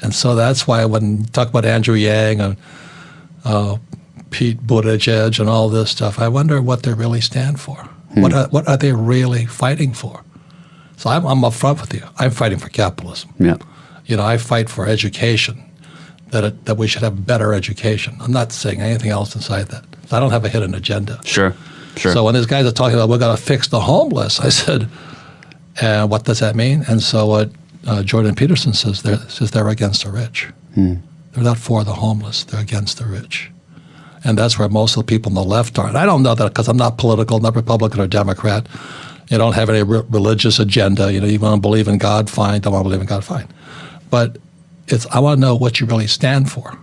And so that's why when you talk about Andrew Yang and Pete Buttigieg and all this stuff, I wonder what they really stand for. What are they really fighting for? So I'm upfront with you. I'm fighting for capitalism. Yeah. You know, I fight for education, that we should have better education. I'm not saying anything else inside that. I don't have a hidden agenda. Sure. So when these guys are talking about we're going to fix the homeless, I said, what does that mean? And so what Jordan Peterson says, they're against the rich. They're not for the homeless. They're against the rich. And that's where most of the people on the left are. And I don't know that because I'm not political, not Republican or Democrat. You don't have any religious agenda. You know, you want to believe in God, fine. Don't want to believe in God, fine. But I want to know what you really stand for,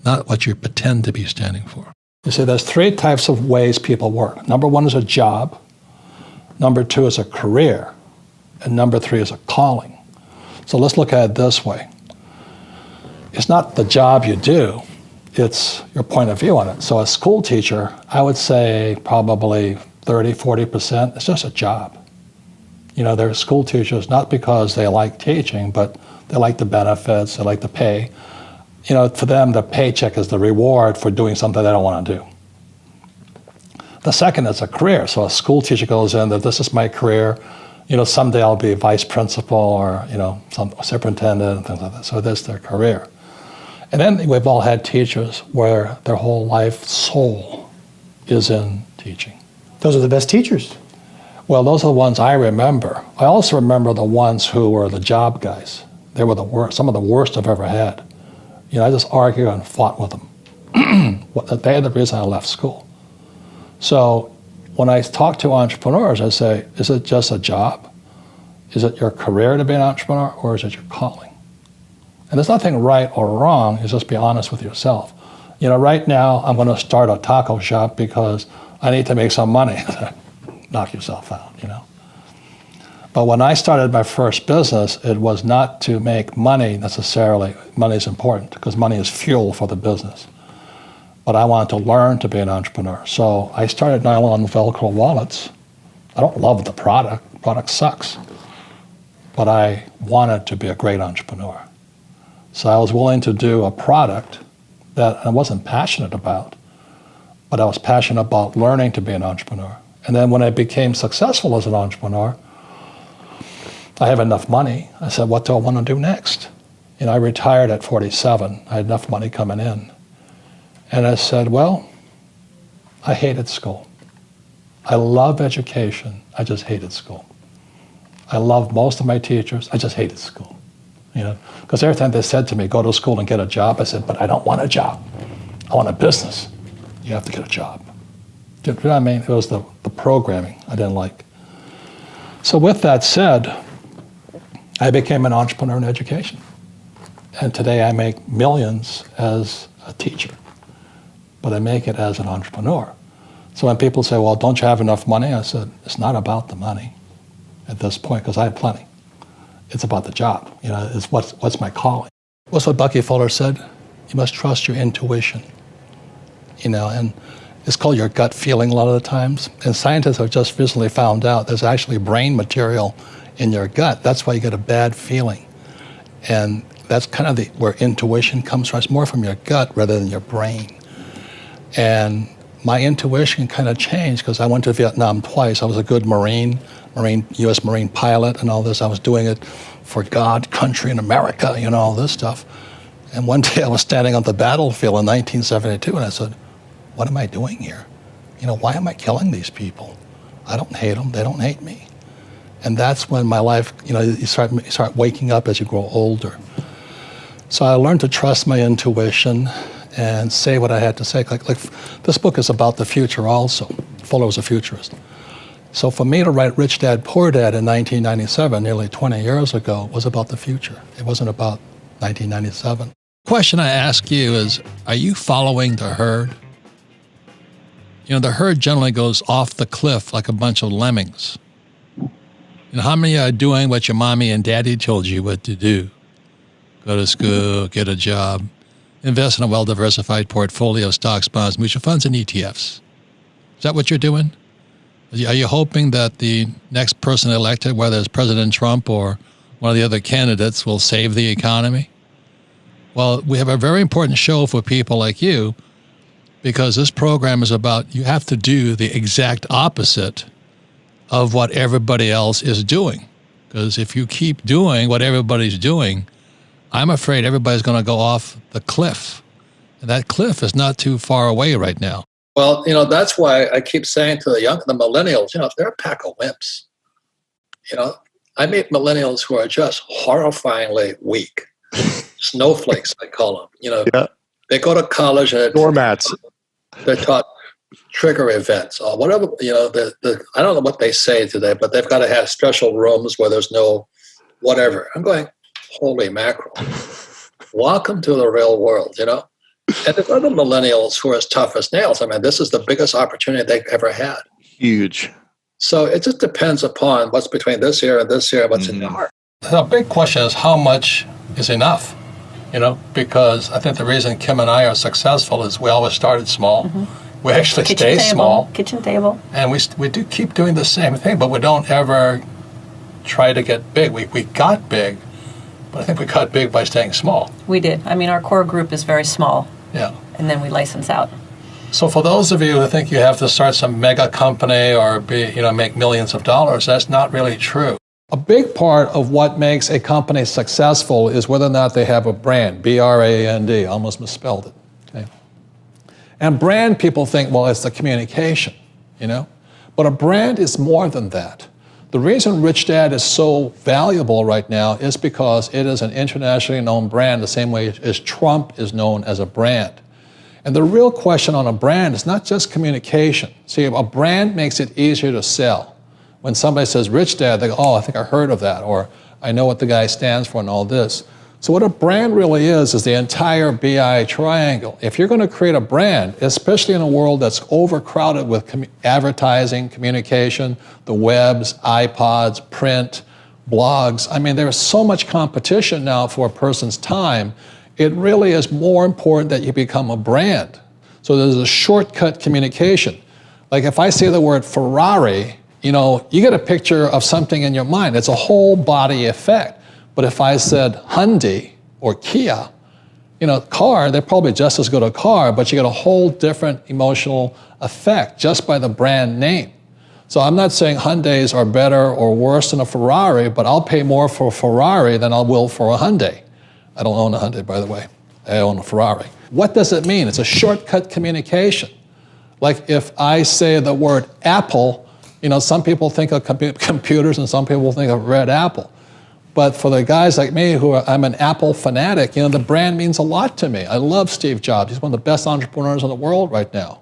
not what you pretend to be standing for. You see, there's 3 types of ways people work. Number 1 is a job. Number 2 is a career. And number 3 is a calling. So let's look at it this way. It's not the job you do. It's your point of view on it. So a school teacher, I would say probably 30, 40%, it's just a job. You know, they're school teachers not because they like teaching, but they like the benefits, they like the pay. You know, for them, the paycheck is the reward for doing something they don't want to do. The second is a career. So a school teacher goes in, that this is my career. You know, someday I'll be a vice principal or, you know, some superintendent and things like that. So that's their career. And then we've all had teachers where their whole life soul is in teaching. Those are the best teachers. Well, those are the ones I remember. I also remember the ones who were the job guys. They were the worst, some of the worst I've ever had. You know, I just argued and fought with them. They're the reason I left school. So when I talk to entrepreneurs, I say, is it just a job? Is it your career to be an entrepreneur, or is it your calling? And there's nothing right or wrong. You just be honest with yourself. You know, right now I'm going to start a taco shop because I need to make some money. Knock yourself out, you know. But when I started my first business, it was not to make money necessarily. Money is important because money is fuel for the business. But I wanted to learn to be an entrepreneur. So I started nylon Velcro wallets. I don't love the product. The product sucks. But I wanted to be a great entrepreneur. So I was willing to do a product that I wasn't passionate about, but I was passionate about learning to be an entrepreneur. And then when I became successful as an entrepreneur, I have enough money. I said, what do I want to do next? You know, I retired at 47. I had enough money coming in. And I said, well, I hated school. I love education. I just hated school. I loved most of my teachers. I just hated school. You know, because every time they said to me, go to school and get a job, I said, but I don't want a job. I want a business. You have to get a job. Do you know what I mean? It was the programming I didn't like. So with that said, I became an entrepreneur in education. And today I make millions as a teacher, but I make it as an entrepreneur. So when people say, well, don't you have enough money? I said, it's not about the money at this point, because I have plenty. It's about the job. You know, it's what's my calling. What's what Bucky Fuller said? You must trust your intuition. You know, and it's called your gut feeling a lot of the times. And scientists have just recently found out there's actually brain material in your gut. That's why you get a bad feeling. And that's kind of where intuition comes from. It's more from your gut rather than your brain. And my intuition kind of changed because I went to Vietnam twice. I was a good Marine, U.S. Marine pilot and all this. I was doing it for God, country, and America, you know, all this stuff. And one day I was standing on the battlefield in 1972 and I said, what am I doing here? You know, why am I killing these people? I don't hate them, they don't hate me. And that's when my life, you know, you start waking up as you grow older. So I learned to trust my intuition and say what I had to say. Like this book is about the future also. Fuller was a futurist. So for me to write Rich Dad, Poor Dad in 1997, nearly 20 years ago, was about the future. It wasn't about 1997. The question I ask you is, are you following the herd? You know, the herd generally goes off the cliff like a bunch of lemmings. You know, how many are doing what your mommy and daddy told you what to do? Go to school, get a job, invest in a well-diversified portfolio of stocks, bonds, mutual funds, and ETFs. Is that what you're doing? Are you hoping that the next person elected, whether it's President Trump or one of the other candidates, will save the economy? Well, we have a very important show for people like you, because this program is about you have to do the exact opposite of what everybody else is doing. Because if you keep doing what everybody's doing, I'm afraid everybody's going to go off the cliff. And that cliff is not too far away right now. Well, you know, that's why I keep saying to the millennials, you know, they're a pack of wimps. You know, I meet millennials who are just horrifyingly weak. Snowflakes, I call them. You know, yeah. They go to college and doormats. They're taught trigger events or whatever. You know, I don't know what they say today, but they've got to have special rooms where there's no whatever. I'm going, holy mackerel! Welcome to the real world. You know. And there's other millennials who are as tough as nails. I mean, this is the biggest opportunity they've ever had. Huge. So it just depends upon what's between this year and this year, what's in your heart. The big question is how much is enough? You know, because I think the reason Kim and I are successful is we always started small. Mm-hmm. We actually stay small. Kitchen table. And we do keep doing the same thing, but we don't ever try to get big. We got big, but I think we got big by staying small. We did. I mean, our core group is very small. Yeah. And then we license out. So for those of you who think you have to start some mega company or make millions of dollars, that's not really true. A big part of what makes a company successful is whether or not they have a brand, B-R-A-N-D, almost misspelled it. Okay? And brand, people think, well, it's the communication, you know? But a brand is more than that. The reason Rich Dad is so valuable right now is because it is an internationally known brand the same way as Trump is known as a brand. And the real question on a brand is not just communication. See, a brand makes it easier to sell. When somebody says rich dad, they go, oh, I think I heard of that, or I know what the guy stands for and all this. So what a brand really is the entire BI triangle. If you're going to create a brand, especially in a world that's overcrowded with advertising, communication, the webs, iPods, print, blogs, I mean, there's so much competition now for a person's time. It really is more important that you become a brand. So there's a shortcut communication. Like if I say the word Ferrari, you get a picture of something in your mind. It's a whole body effect. But if I said Hyundai or Kia, car, they're probably just as good a car, but you get a whole different emotional effect just by the brand name. So I'm not saying Hyundais are better or worse than a Ferrari, but I'll pay more for a Ferrari than I will for a Hyundai. I don't own a Hyundai, by the way. I own a Ferrari. What does it mean? It's a shortcut communication. Like if I say the word Apple, some people think of computers and some people think of red apple. But for the guys like me I'm an Apple fanatic, the brand means a lot to me. I love Steve Jobs. He's one of the best entrepreneurs in the world right now.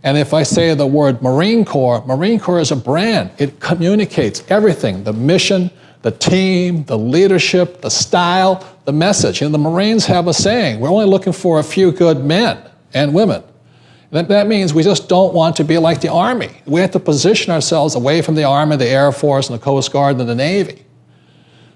And if I say the word Marine Corps is a brand. It communicates everything, the mission, the team, the leadership, the style, the message. The Marines have a saying, we're only looking for a few good men and women. That means we just don't want to be like the Army. We have to position ourselves away from the Army, the Air Force, and the Coast Guard, and the Navy.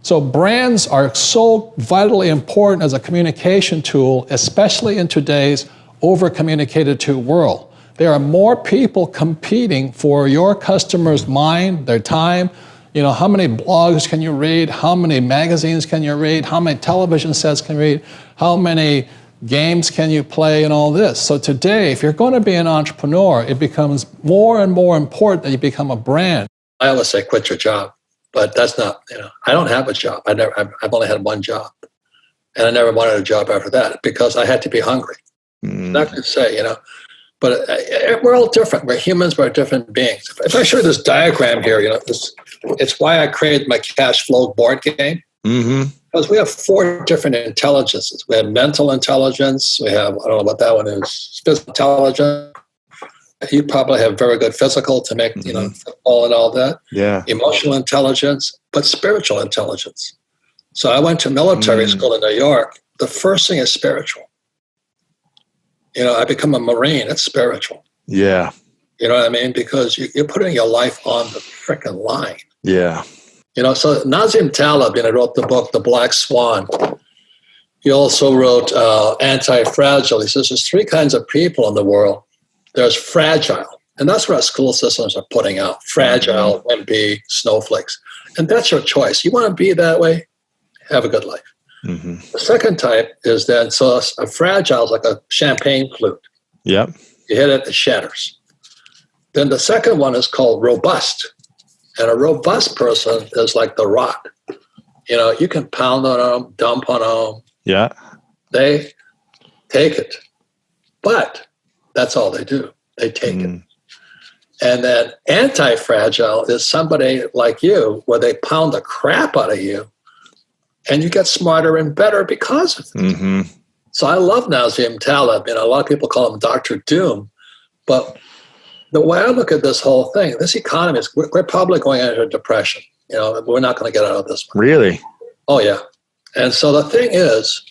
So brands are so vitally important as a communication tool, especially in today's over-communicated to world. There are more people competing for your customer's mind, their time. How many blogs can you read? How many magazines can you read? How many television sets can you read? How many games can you play and all this? So today, if you're going to be an entrepreneur, it becomes more and more important that you become a brand. I always say quit your job, but that's not, I don't have a job. I've only had one job. And I never wanted a job after that because I had to be hungry. Not going to say, but we're all different. We're humans, we're different beings. If I show you this diagram here, it's why I created my cash flow board game. Mm-hmm. Because we have 4 different intelligences. We have mental intelligence. We have, I don't know what that one is, physical intelligence. You probably have very good physical to make, football and all that. Yeah. Emotional intelligence, but spiritual intelligence. So I went to military school in New York. The first thing is spiritual. I become a Marine. It's spiritual. Yeah. You know what I mean? Because you're putting your life on the frickin' line. Yeah. So Nassim Taleb, wrote the book, The Black Swan. He also wrote Anti-Fragile. He says there's 3 kinds of people in the world. There's fragile, and that's what our school systems are putting out. Fragile, wimpy, snowflakes. And that's your choice. You want to be that way? Have a good life. Mm-hmm. The second type is that, so a fragile is like a champagne flute. Yep. You hit it shatters. Then the second one is called robust. And a robust person is like the rock. You can pound on them, dump on them. Yeah. They take it. But that's all they do. They take it. And then anti-fragile is somebody like you where they pound the crap out of you and you get smarter and better because of it. Mm-hmm. So I love Nassim Taleb. A lot of people call him Dr. Doom. But the way I look at this whole thing, this economy, we're probably going into a depression. We're not going to get out of this one. Really? Oh, yeah. And so the thing is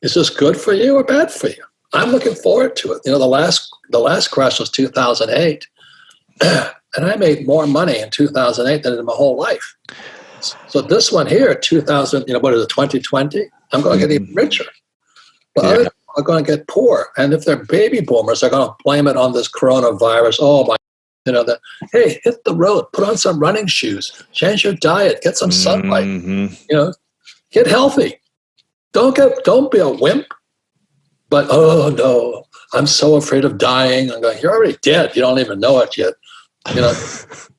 this good for you or bad for you? I'm looking forward to it. The last crash was 2008. And I made more money in 2008 than in my whole life. So this one here, 2020? I'm going to get even richer. But other people are going to get poor. And if they're baby boomers, they're going to blame it on this coronavirus. Oh, my, hey, hit the road, put on some running shoes, change your diet, get some sunlight, get healthy. Don't be a wimp. But, oh, no, I'm so afraid of dying. I'm going, you're already dead. You don't even know it yet.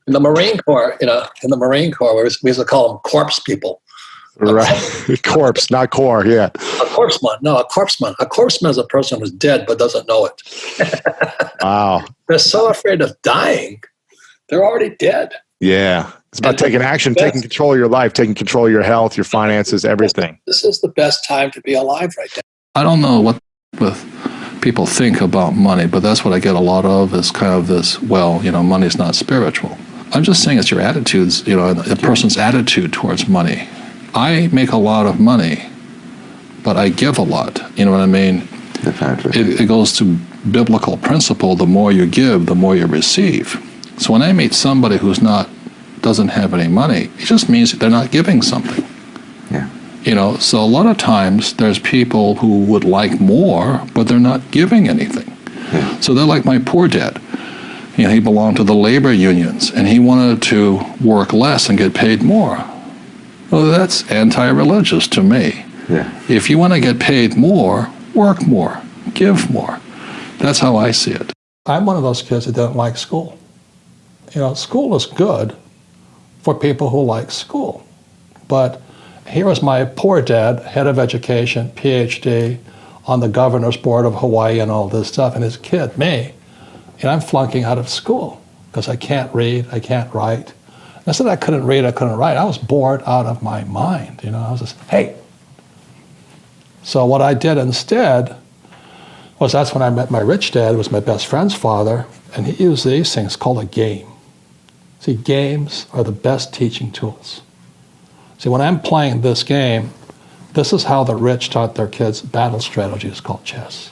In the Marine Corps, we used to call them corpse people. Right. Corpse, not core, yeah. A corpseman. No, a corpseman. A corpseman is a person who's dead but doesn't know it. Wow. They're so afraid of dying. They're already dead. Yeah. It's about taking action, taking control of your life, taking control of your health, your finances, everything. This is the best time to be alive right now. I don't know what people think about money, but that's what I get a lot of is kind of this, money's not spiritual. I'm just saying it's your attitudes, a person's attitude towards money. I make a lot of money, but I give a lot. You know what I mean? Definitely. It goes to biblical principle, the more you give, the more you receive. So when I meet somebody who's doesn't have any money, it just means they're not giving something. Yeah. So a lot of times there's people who would like more, but they're not giving anything. Yeah. So they're like my poor dad. He belonged to the labor unions, and he wanted to work less and get paid more. Well, that's anti-religious to me. Yeah. If you want to get paid more, work more, give more. That's how I see it. I'm one of those kids that don't like school. School is good for people who like school. But here was my poor dad, head of education, PhD, on the governor's board of Hawaii and all this stuff, and his kid, me, and I'm flunking out of school because I can't read, I can't write. And I said I couldn't read, I couldn't write. I was bored out of my mind. I was just, hey. So what I did instead was that's when I met my rich dad, who was my best friend's father, and he used these things called a game. See, games are the best teaching tools. See, when I'm playing this game, this is how the rich taught their kids battle strategies called chess.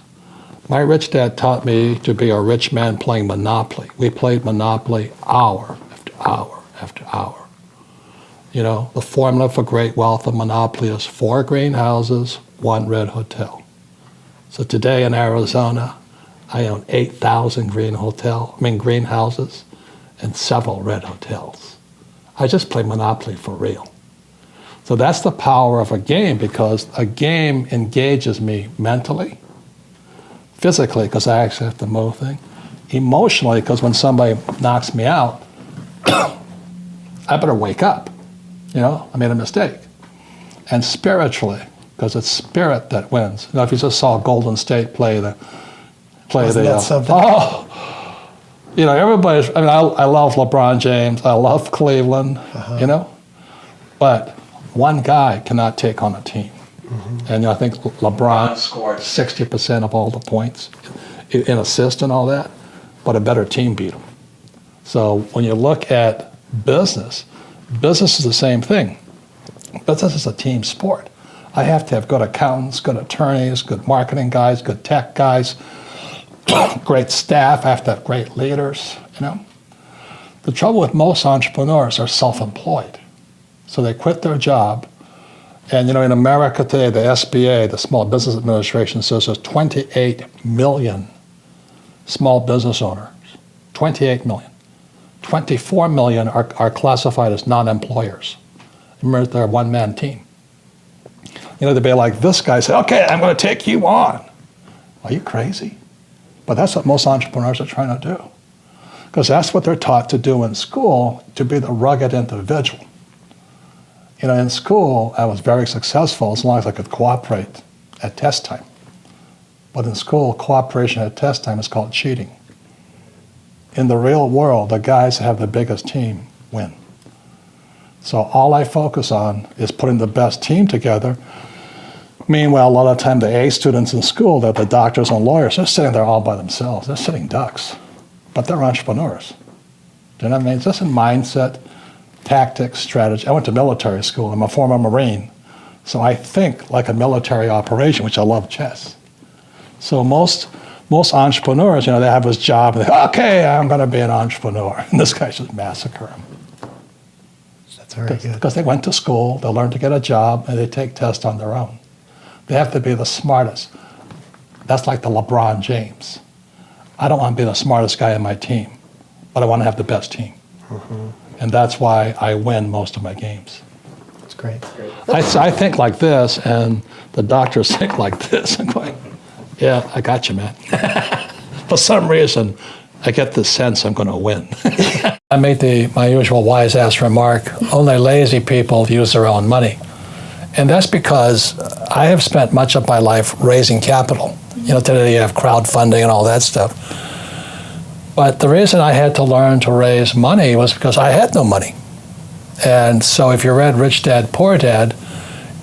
My rich dad taught me to be a rich man playing Monopoly. We played Monopoly hour after hour after hour. The formula for great wealth of Monopoly is 4 green houses, 1 red hotel. So today in Arizona, I own 8,000 green houses and several red hotels. I just play Monopoly for real. So that's the power of a game, because a game engages me mentally, physically, because I actually have to move things, emotionally, because when somebody knocks me out, I better wake up. I made a mistake. And spiritually, because it's spirit that wins. If you just saw Golden State play the everybody's. I love LeBron James. I love Cleveland. But one guy cannot take on a team. Mm-hmm. And I think LeBron scored 60% of all the points in assists and all that, but a better team beat him. So when you look at business is the same thing. Business is a team sport. I have to have good accountants, good attorneys, good marketing guys, good tech guys, great staff. I have to have great leaders, The trouble with most entrepreneurs are self-employed. So they quit their job. And, in America today, the SBA, the Small Business Administration, says there's 28 million small business owners. 28 million. 24 million are classified as non-employers. Remember, they're a one-man team. They'd be like this guy say, okay, I'm going to take you on. Are you crazy? But that's what most entrepreneurs are trying to do. Because that's what they're taught to do in school, to be the rugged individual. In school, I was very successful as long as I could cooperate at test time. But in school, cooperation at test time is called cheating. In the real world, the guys that have the biggest team win. So all I focus on is putting the best team together. Meanwhile, a lot of the time, the A students in school, they're the doctors and lawyers, they're sitting there all by themselves. They're sitting ducks, but they're entrepreneurs. Do you know what I mean? It's just a mindset, tactics, strategy. I went to military school. I'm a former Marine. So I think like a military operation, which I love chess. So most entrepreneurs, they have this job, and they go, okay, I'm going to be an entrepreneur. And this guy just massacre them. That's very good. Because they went to school, they learned to get a job, and they take tests on their own. They have to be the smartest. That's like the LeBron James. I don't want to be the smartest guy in my team, but I want to have the best team. Mm-hmm. And that's why I win most of my games. That's great. I think like this, and the doctors think like this. I'm going, yeah, I got you, man. For some reason, I get the sense I'm going to win. I made my usual wise-ass remark, only lazy people use their own money. And that's because I have spent much of my life raising capital. Today you have crowdfunding and all that stuff. But the reason I had to learn to raise money was because I had no money. And so if you read Rich Dad, Poor Dad,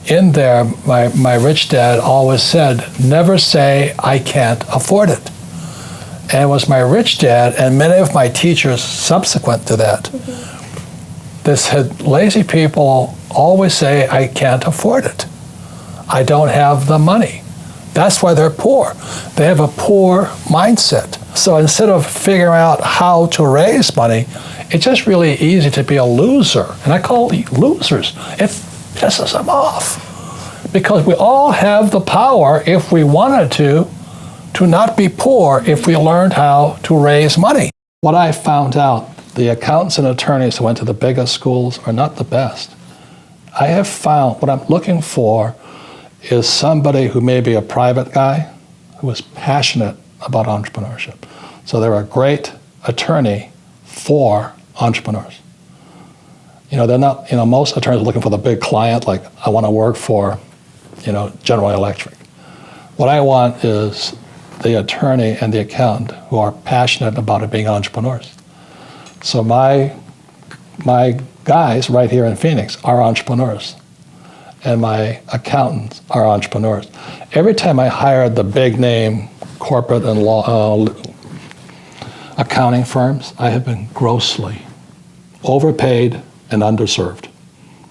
in there, my rich dad always said, never say, I can't afford it. And it was my rich dad and many of my teachers subsequent to that. They said, lazy people always say, I can't afford it. I don't have the money. That's why they're poor. They have a poor mindset. So instead of figuring out how to raise money, it's just really easy to be a loser. And I call it losers. It pisses them off. Because we all have the power, if we wanted to not be poor if we learned how to raise money. What I found out, the accountants and attorneys who went to the biggest schools are not the best. I have found what I'm looking for is somebody who may be a private guy who is passionate about entrepreneurship. So they're a great attorney for entrepreneurs. They're not, most attorneys are looking for the big client, like I want to work for, General Electric. What I want is the attorney and the accountant who are passionate about it being entrepreneurs. So my guys right here in Phoenix are entrepreneurs, and my accountants are entrepreneurs. Every time I hired the big name corporate and law accounting firms, I have been grossly overpaid and underserved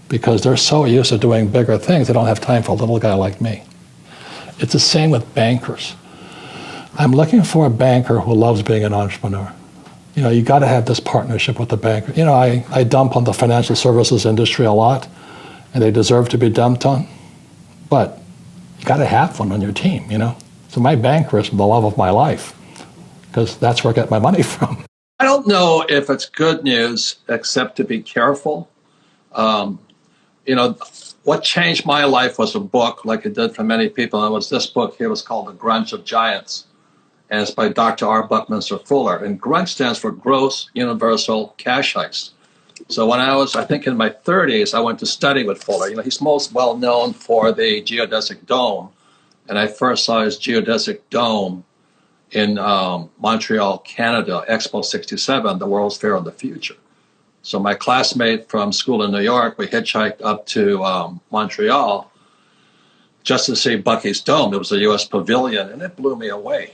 because they're so used to doing bigger things, they don't have time for a little guy like me. It's the same with bankers. I'm looking for a banker who loves being an entrepreneur. You got to have this partnership with the banker. I dump on the financial services industry a lot, and they deserve to be dumped on. But you got to have one on your team, So my banker is the love of my life, because that's where I get my money from. I don't know if it's good news, except to be careful. What changed my life was a book, like it did for many people. And it was this book here. It was called The Grunge of Giants. And it's by Dr. R. Buckminster Fuller. And grunge stands for Gross Universal Cash Heist. So when I was, I think, in my 30s, I went to study with Fuller. He's most well known for the geodesic dome. And I first saw his geodesic dome in Montreal, Canada, Expo 67, the World's Fair of the Future. So my classmate from school in New York, we hitchhiked up to Montreal just to see Bucky's Dome. It was a U.S. pavilion, and it blew me away.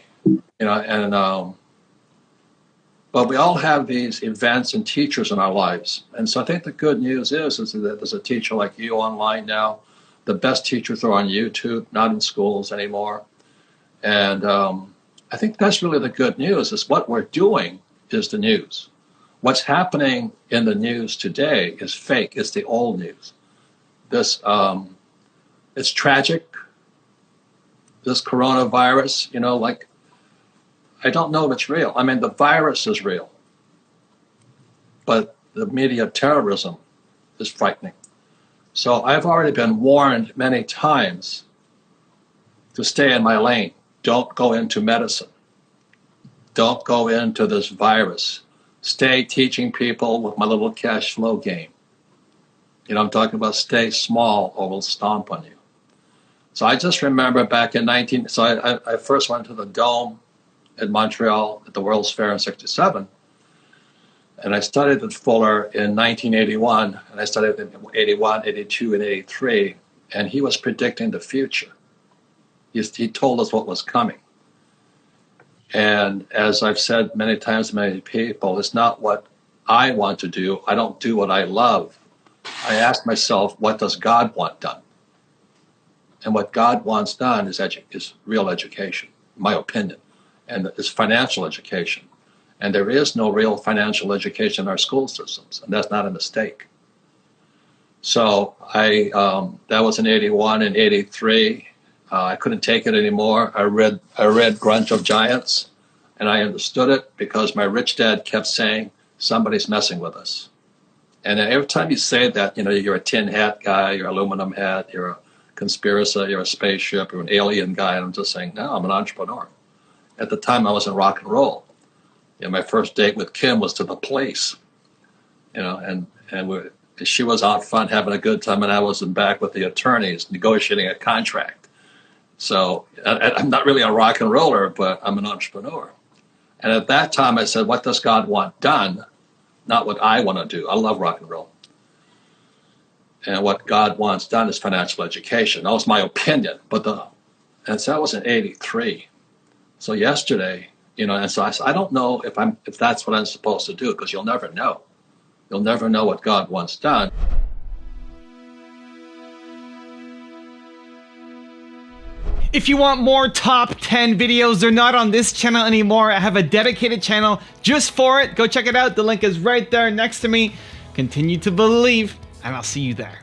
But we all have these events and teachers in our lives. And so I think the good news is that there's a teacher like you online now. The best teachers are on YouTube, not in schools anymore. And I think that's really the good news, is what we're doing is the news. What's happening in the news today is fake. It's the old news. It's tragic. This coronavirus, I don't know if it's real. I mean, the virus is real, but the media terrorism is frightening. So I've already been warned many times to stay in my lane. Don't go into medicine. Don't go into this virus. Stay teaching people with my little cash flow game. I'm talking about stay small or we'll stomp on you. So I just remember back in I first went to the Dome in Montreal at the World's Fair in 67. And I studied with Fuller in 1981, and I studied in 81, 82, and 83, and he was predicting the future. He told us what was coming. And as I've said many times to many people, it's not what I want to do. I don't do what I love. I ask myself, what does God want done? And what God wants done is real education, in my opinion, and it's financial education. And there is no real financial education in our school systems, and that's not a mistake. So that was in 81 and 83. I couldn't take it anymore. I read Grunge of Giants, and I understood it because my rich dad kept saying, somebody's messing with us. And then every time you say that, you're a tin hat guy, you're an aluminum hat, you're a conspirator, you're a spaceship, you're an alien guy, and I'm just saying, no, I'm an entrepreneur. At the time, I was in rock and roll. My first date with Kim was to the Place, and she was out front having a good time, and I was in back with the attorneys negotiating a contract. So I'm not really a rock and roller, but I'm an entrepreneur. And at that time, I said, what does God want done? Not what I want to do. I love rock and roll. And what God wants done is financial education. That was my opinion. And so that was in 83. So yesterday, You know, and so I don't know if that's what I'm supposed to do, because you'll never know. You'll never know what God wants done. If you want more top 10 videos, they're not on this channel anymore. I have a dedicated channel just for it. Go check it out. The link is right there next to me. Continue to believe, and I'll see you there.